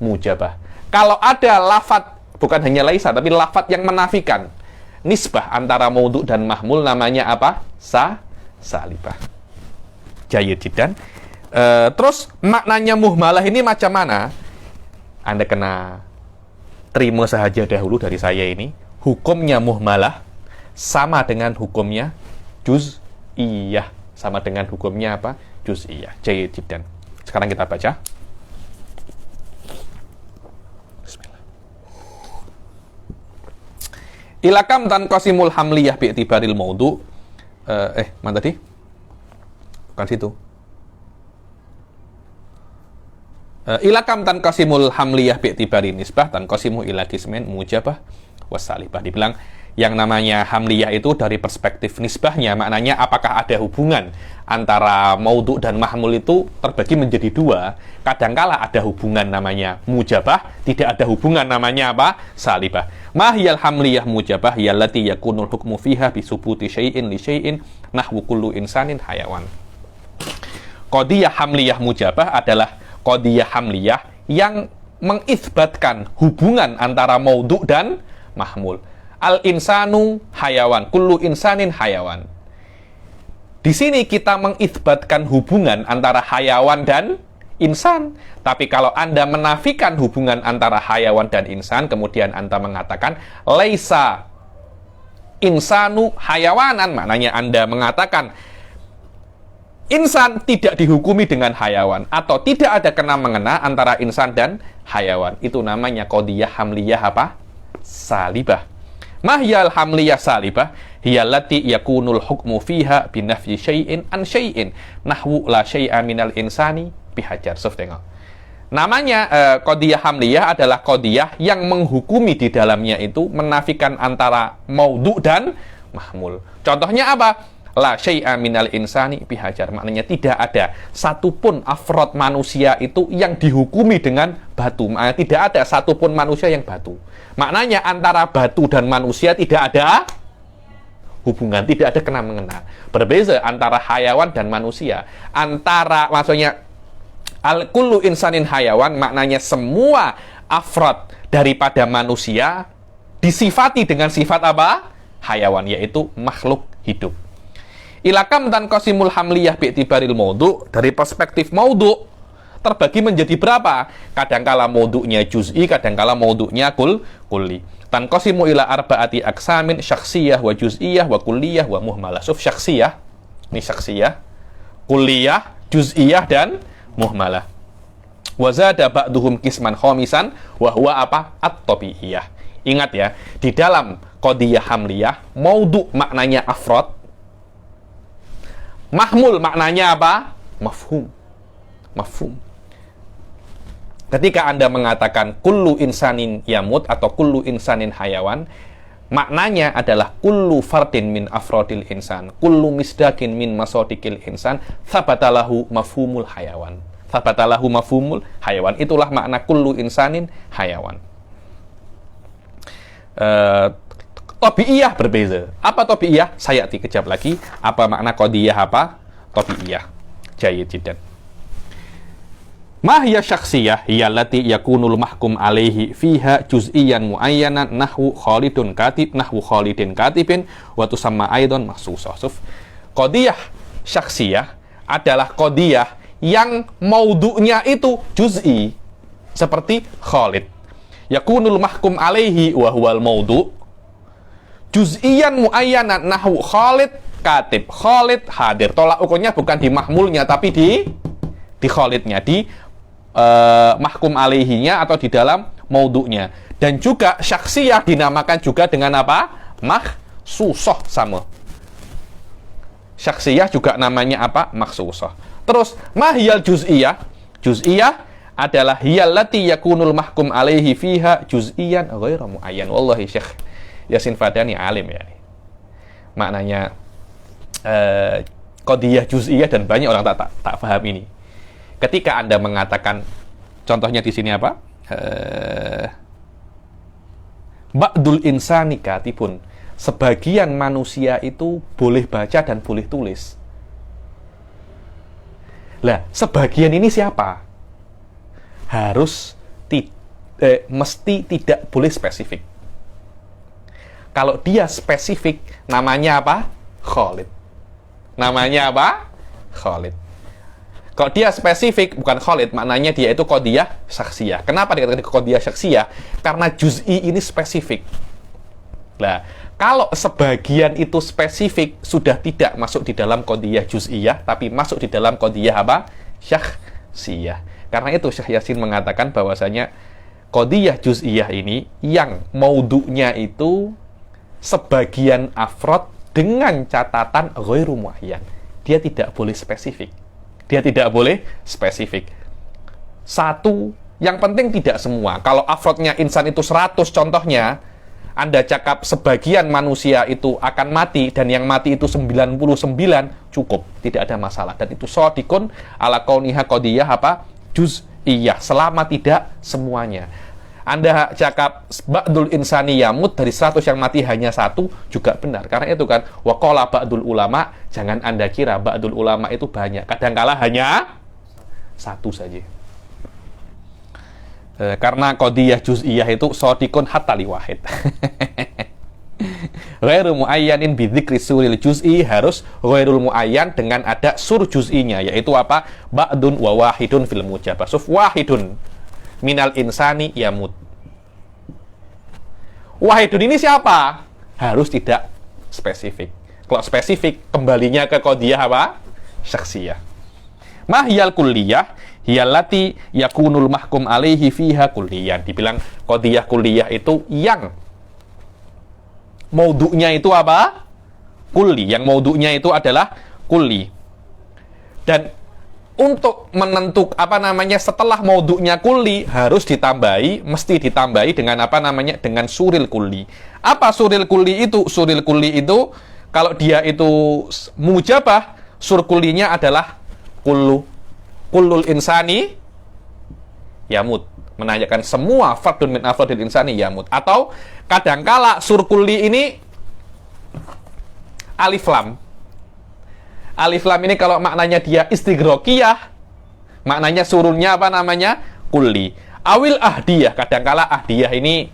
Speaker 1: mujabah. Kalau ada lafat, bukan hanya laisa, tapi lafat yang menafikan nisbah antara maudhu' dan mahmul, namanya apa? Salibah. Jayyid jiddan. Terus maknanya muhmalah ini macam mana? Anda kena terima saja dahulu dari saya ini. Hukumnya muhmalah sama dengan hukumnya juz'iyah. Sama dengan hukumnya apa? Juz'iyah. Jayyid jiddan. Sekarang kita baca. Ilakam tanqasimul hamliyah bi'tibaril maudhu'. Mana tadi? Bukan situ. Ilakam tanqasimul hamliyah bi'tibari nisbah tanqasimu ila qismain mujabah wassalibah. Dibilang yang namanya hamliyah itu dari perspektif nisbahnya, maknanya apakah ada hubungan antara maudhu dan mahmul itu terbagi menjadi dua. Kadangkala ada hubungan namanya mujabah, tidak ada hubungan namanya apa? Salibah. Mahiyal hamliyah mujabah yallati yakunul hukmu fiha bisubuti syai'in li syai'in nahwu kullu insanin hayawan. Qadiyah hamliyah mujabah adalah qadiyah hamliyah yang mengisbatkan hubungan antara maudhu dan mahmul. Al-insanu hayawan, kullu insanin hayawan. Di sini kita mengisbatkan hubungan antara hayawan dan insan. Tapi kalau Anda menafikan hubungan antara hayawan dan insan, kemudian Anda mengatakan laisa insanu hayawanan, maknanya Anda mengatakan insan tidak dihukumi dengan hayawan, atau tidak ada kena-mengena antara insan dan hayawan. Itu namanya qadiyah hamliyah apa? Salibah. Mahyal hamliyah salibah hiyallati yakunul hukmu fiha binafyi syai'in an syai'in nahwu la syai'a minal insani bihajar. So, tengok. Namanya qadiyah hamliyah adalah qadiyah yang menghukumi di dalamnya itu menafikan antara maudhu dan mahmul. Contohnya apa? La syai'a minal insani bihajar. Maknanya tidak ada satupun afrod manusia itu yang dihukumi dengan batu. Maknanya tidak ada satupun manusia yang batu. Maknanya antara batu dan manusia tidak ada hubungan, tidak ada kena-mengena. Berbeza antara hayawan dan manusia. Maksudnya al-kullu insanin hayawan, maknanya semua afrod daripada manusia disifati dengan sifat apa? Hayawan, yaitu makhluk hidup. Ilakam dan qasimul hamliyah bi'tibaril maudhu, dari perspektif maudhu terbagi menjadi berapa? Kadangkala maudhu'nya juz'i, kadangkala maudhu'nya kulli. Tan qasimu ila arba'ati aqsamin syakhsiyah wa juz'iyah wa kulliyah wa muhmalah. Suf syakhsiyah, ini syakhsiyah, kulliyah, juz'iyah dan muhmalah. Wa zada ba'duhum qisman khamisan wa huwa apa? At-tabi'iyah. Ingat ya, di dalam qadiyah hamliyah, maudhu maknanya afrod, mahmul maknanya apa? Mafhum. Ketika Anda mengatakan kullu insanin yamut atau kullu insanin hayawan, maknanya adalah kullu fardin min afrodil insan, kullu misdakin min masodikil insan, thabatalahu mafhumul hayawan. Thabatalahu mafhumul hayawan. Itulah makna kullu insanin hayawan. Tabi'iyah berbeza. Apa tabi'iyah? Saya kejap lagi. Apa makna qadiyah apa? Tabi'iyah. Jayyid jiddan. Mahya syakhsiyah hiyallati yakunul mahkum alaihi fiha juz'iyan muayyanan nahwu khalidun khalidin katibin wa tusamma aidan mahsusah. Qadiyah syakhsiyah adalah qadiyah yang maudhu'nya itu juz'i, seperti Khalid. Yakunul mahkum alaihi wa huwal maudhu' juz'iyan muayyanan nahwu Khalid katib. Khalid hadir. Tolak ukurnya bukan di mahmulnya tapi di Khalidnya, di mahkum alaihinya atau di dalam maudhu'nya. Dan juga syakhsiyah dinamakan juga dengan apa? Mahsusah, sama. Syakhsiyah juga namanya apa? Mahsusah. Terus mahiyal juz'iyah. Juz'iyah adalah hiyallati yakunul mahkum alaihi fiha juz'iyan ghairu muayyan. Wallahi Syekh Yasin Fadani alim ya. Maknanya qadiyah juz'iyah, dan banyak orang tak paham ini. Ketika Anda mengatakan, contohnya di sini apa? Ba'dul insani katibun. Sebagian manusia itu boleh baca dan boleh tulis. Lah, sebagian ini siapa? Mesti tidak boleh spesifik. Kalau dia spesifik, namanya apa? Khalid. Namanya apa? Khalid. Kalau dia spesifik, bukan Khalid, maknanya dia itu qadiyah syakhsiyah. Kenapa dikatakan qadiyah syakhsiyah? Karena juz'i ini spesifik. Nah, kalau sebagian itu spesifik, sudah tidak masuk di dalam qadiyah juz'iyah, tapi masuk di dalam qadiyah apa? Syakhsiyah. Karena itu Syekh Yasin mengatakan bahwasanya qadiyah juz'iyah ini yang maudhu'nya itu sebagian afrod dengan catatan ghairu muayyan. Dia tidak boleh spesifik. Dia tidak boleh spesifik. Satu, yang penting tidak semua. Kalau afrodnya insan itu 100 contohnya, Anda cakap sebagian manusia itu akan mati dan yang mati itu 99, cukup, tidak ada masalah. Dan itu shadikun ala kauniha qadiyah apa? Juz'iyah, selama tidak semuanya. Anda cakap ba'dul insani yamut, dari 100 yang mati hanya 1, juga benar. Karena itu kan, waqala ba'dul ulama, jangan Anda kira ba'dul ulama itu banyak. Kadangkala hanya 1 saja. Karena qadiyah juz'iyah itu shadikun hatta li wahid. Ghairu muayyanin bidzikri suril juz'i, harus ghairul muayyan dengan ada sur juz'inya, yaitu apa? Ba'dun wa wahidun fil mujabah. Suf wahidun minal insani yamut. Wahidun ini siapa? Harus tidak spesifik. Kalau spesifik, kembalinya ke qadiyah apa? Syakhsiyah. Mahyal kulliyah hiyallati yakunul mahkum alaihi fiha kulliyan. Dibilang qadiyah kulliyah itu yang maudhu'nya itu apa? Kulli. Yang maudhu'nya itu adalah kulli. Dan untuk menentuk setelah maudhu'nya kulli harus ditambahi, mesti ditambahi dengan dengan suril kulli. Apa suril kulli itu? Suril kulli itu kalau dia itu mujabah, sur kullinya adalah kullul insani yamut, menanyakan semua fardun min afradil insani yamut. Atau kadangkala sur kulli ini alif lam. Alif lam ini kalau maknanya dia istighraqiyah, maknanya surunnya kulli. Awil ahdiyah, kadangkala ahdiyah ini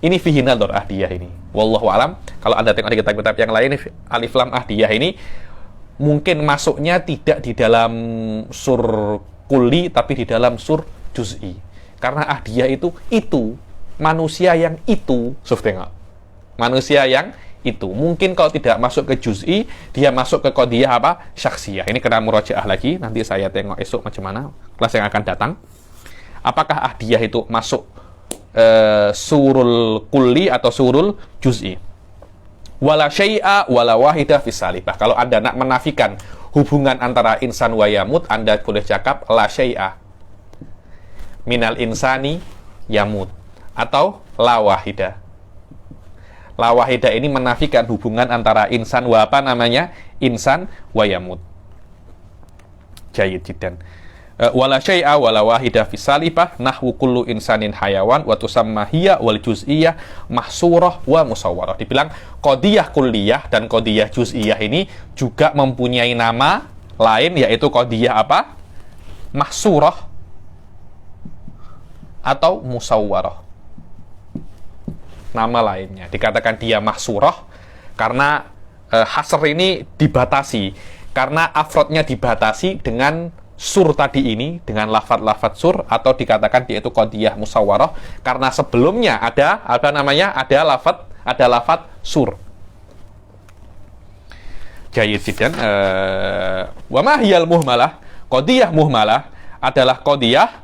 Speaker 1: fihi nadhar, ahdiyah ini. Wallahu alam. Kalau Anda tengok di kitab-kitab yang lain, alif lam ahdiyah ini mungkin masuknya tidak di dalam sur kulli, tapi di dalam sur juz'i. Karena ahdiyah itu manusia yang itu. Tengok. Manusia yang itu. Mungkin kalau tidak masuk ke juz'i, dia masuk ke qadiyah apa? Syakhsiyah. Ini kena murajaah lagi. Nanti saya tengok esok macam mana kelas yang akan datang. Apakah ahdiyah itu masuk surul kulli atau surul juz'i? Wala syai'a wala wahida fis salibah. Kalau Anda nak menafikan hubungan antara insan wa yamut, Anda boleh cakap la syai'a minal insani yamut atau la wahida. La wahida ini menafikan hubungan antara insan wa insan wa yamut. Jayyid jiddan. Wala syai'a wala wahida fis salibah nahwu kullu insanin hayawan wa tusamma hiya wal juz'iyah mahsurah wa musawwarah. Dibilang qadiyah kulliyah dan qadiyah juz'iyah ini juga mempunyai nama lain, yaitu qadiyah apa? Mahsurah atau musawwarah. Nama lainnya dikatakan dia mahsurah karena hasr ini dibatasi, karena afrodnya dibatasi dengan sur tadi ini, dengan lafadz-lafadz sur, atau dikatakan dia itu qadiyah musawwarah karena sebelumnya ada ada lafadz sur. Jayyid jiddan. Wa ma hiyal muhmalah? Qadiyah muhmalah adalah qadiyah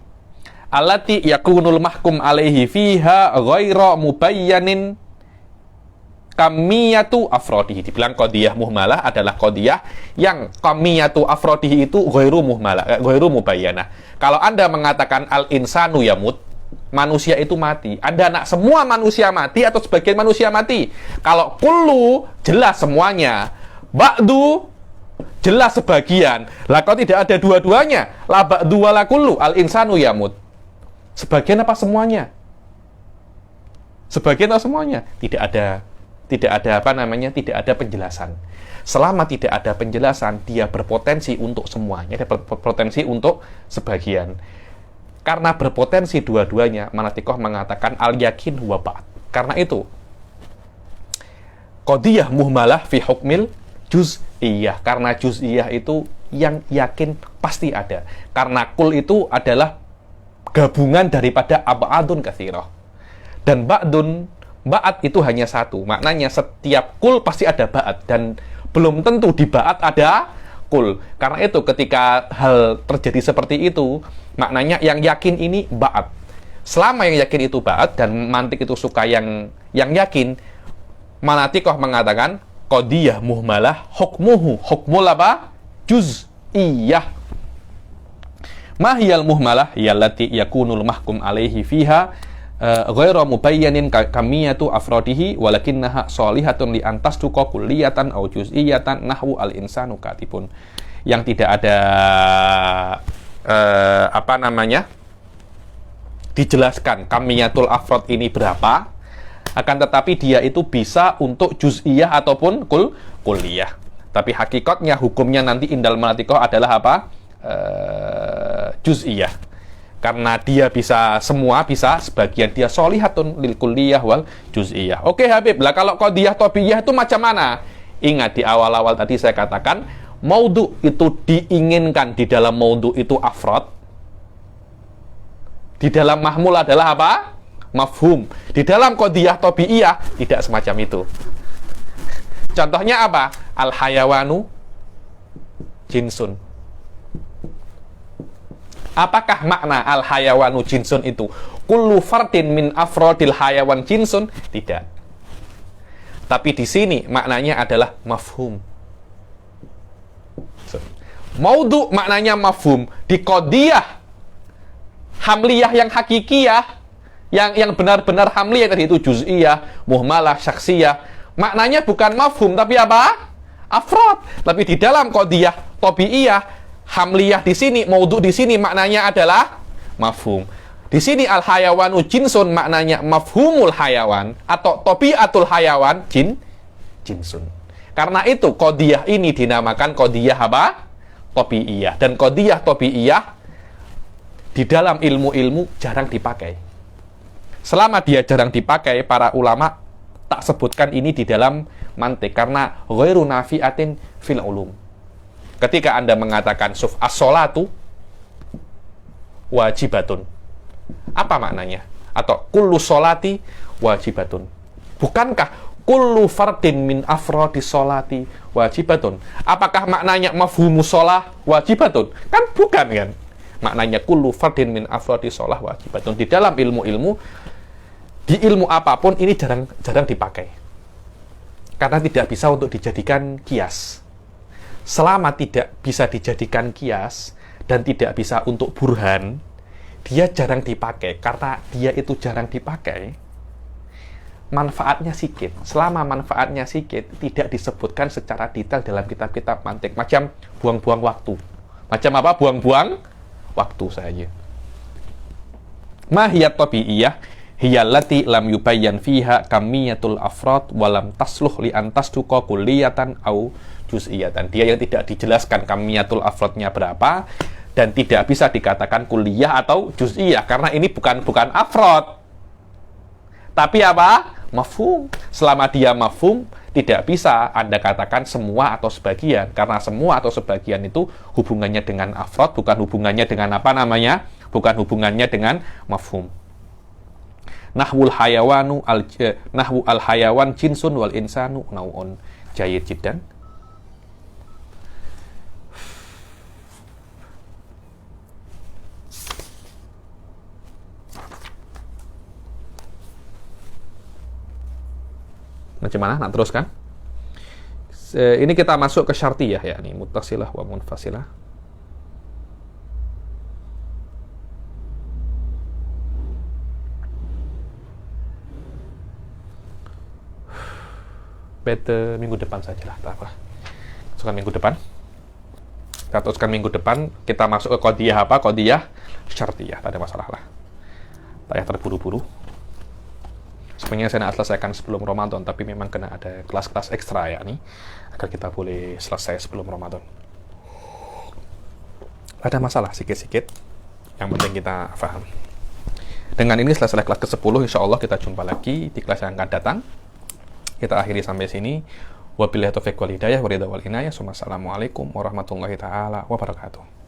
Speaker 1: allati yakunul mahkum alaihi fiha ghaira mubayyanin kamiyatu afrodihi. Dibilang qadiyah muhmalah adalah qadiyah yang kamiyatu afrodihi itu ghairu mubayyanah. Kalau Anda mengatakan al-insanu yamut, manusia itu mati, Anda nak semua manusia mati atau sebagian manusia mati? Kalau kullu jelas semuanya, ba'du jelas sebagian. Lah kalau tidak ada dua-duanya, la ba'du wala kullu, al-insanu yamut. Sebagian apa semuanya? Sebagian atau semuanya? Tidak ada tidak ada penjelasan. Selama tidak ada penjelasan, dia berpotensi untuk semuanya, dia berpotensi untuk sebagian. Karena berpotensi dua-duanya, Manatikoh mengatakan al-yakin huwa ba'd. Karena itu, qadiyah muhmalah fi hukmil juz'iyah. Karena juz'iyah itu yang yakin pasti ada. Karena kul itu adalah gabungan daripada ab'adun katsirah. Dan ba'at itu hanya satu. Maknanya setiap kul pasti ada ba'at, dan belum tentu di ba'at ada kul. Karena itu ketika hal terjadi seperti itu, maknanya yang yakin ini ba'at. Selama yang yakin itu ba'at dan mantik itu suka yang yakin, Manatikoh mengatakan qadiyah muhmalah hukmul apa? Juz'iyah. Mahiyal muhmalah yallati yakunul mahkum alaihi fiha ghairu mubayyanin kamiyatu afrodihi walakinnaha sholihatun li antasduqa kulliyatan au juz'iyatan nahwu al-insanu katibun. Yang tidak ada dijelaskan kamiyatul afrod ini berapa, akan tetapi dia itu bisa untuk juz'iyah ataupun kulliyah. Tapi hakikatnya hukumnya nanti indal manatikoh adalah apa? Juz'iyah. Karena dia bisa semua, bisa sebagian, dia sholihatun lil kulliyah wal juz'iyah. Oke Habib, lah kalau qadiyah tobiyah itu macam mana? Ingat di awal-awal tadi saya katakan, maudhu itu diinginkan di dalam maudhu itu afrod. Di dalam mahmul adalah apa? Mafhum. Di dalam qadiyah tobiyah tidak semacam itu. Contohnya apa? Al-hayawanu jinsun. Apakah makna al-hayawanu jinsun itu? Kullu fardin min afrodil hayawan jinsun? Tidak. Tapi di sini maknanya adalah mafhum. Maudhu maknanya mafhum. Di qadiyah hamliyah yang hakikiyah, yang benar-benar hamliyah tadi itu juz'iyah, muhmalah, syaksiyah, maknanya bukan mafhum tapi apa? Afrod. Tapi di dalam qadiyah tabi'iyah, hamliyah di sini, maudhu di sini maknanya adalah mafhum. Di sini al-hayawanu jinsun maknanya mafhumul hayawan atau tabi'atul hayawan jinsun. Karena itu qadiyah ini dinamakan qadiyah apa? Tabi'iyah. Dan qadiyah tabi'iyah di dalam ilmu-ilmu jarang dipakai. Selama dia jarang dipakai, para ulama tak sebutkan ini di dalam mantik karena ghairu nafi'atin fil ulum. Ketika Anda mengatakan as-sholatu wajibatun, apa maknanya? Atau kullu sholati wajibatun. Bukankah kullu fardin min afrodis sholati wajibatun? Apakah maknanya mafhumus sholah wajibatun? Kan bukan kan? Maknanya kullu fardin min afrodis sholah wajibatun. Di dalam ilmu-ilmu, di ilmu apapun ini jarang dipakai. Karena tidak bisa untuk dijadikan kias. Selama tidak bisa dijadikan kias dan tidak bisa untuk burhan, dia jarang dipakai. Karena dia itu jarang dipakai, manfaatnya sedikit. Selama manfaatnya sedikit, tidak disebutkan secara detail dalam kitab-kitab mantik. Macam buang-buang waktu. Macam apa? Buang-buang waktu saja. Mahiyat tabi'iyah hiyallati lam yubayyan fiha kamiyatul afrod walam tasluh li antasduqa kulliyatan au juz'iyatan. Dia yang tidak dijelaskan kamiyatul afrodnya berapa dan tidak bisa dikatakan kulliyah atau juz'iyah karena ini bukan afrod. Tapi apa? Mafhum. Selama dia mafhum, tidak bisa Anda katakan semua atau sebagian karena semua atau sebagian itu hubungannya dengan afrod, bukan hubungannya dengan apa namanya? Bukan hubungannya dengan mafhum. Nahwu al-hayawan jinsun wal insanu nau'un. Jayyid jiddan. Macam mana? Nak teruskan? Ini kita masuk ke syartiyah ya, nih muttasilah wa munfasilah. Bete minggu depan sajalah, tak apa. Teruskan minggu depan. Kita teruskan minggu depan, kita masuk ke qadiyah apa? Qadiyah syartiyah, tak ada masalah lah. Tak payah terburu-buru. Sebenarnya saya nak selesaikan sebelum Ramadan, tapi memang kena ada kelas-kelas ekstra ya nih, agar kita boleh selesai sebelum Ramadan. Ada masalah sikit-sikit, yang penting kita paham. Dengan ini selesai kelas ke-10, insya Allah kita jumpa lagi di kelas yang akan datang. Kita akhiri sampai sini. Wabillahi taufiq wal hidayah, waridha wal inayah. Assalamualaikum warahmatullahi taala wabarakatuh.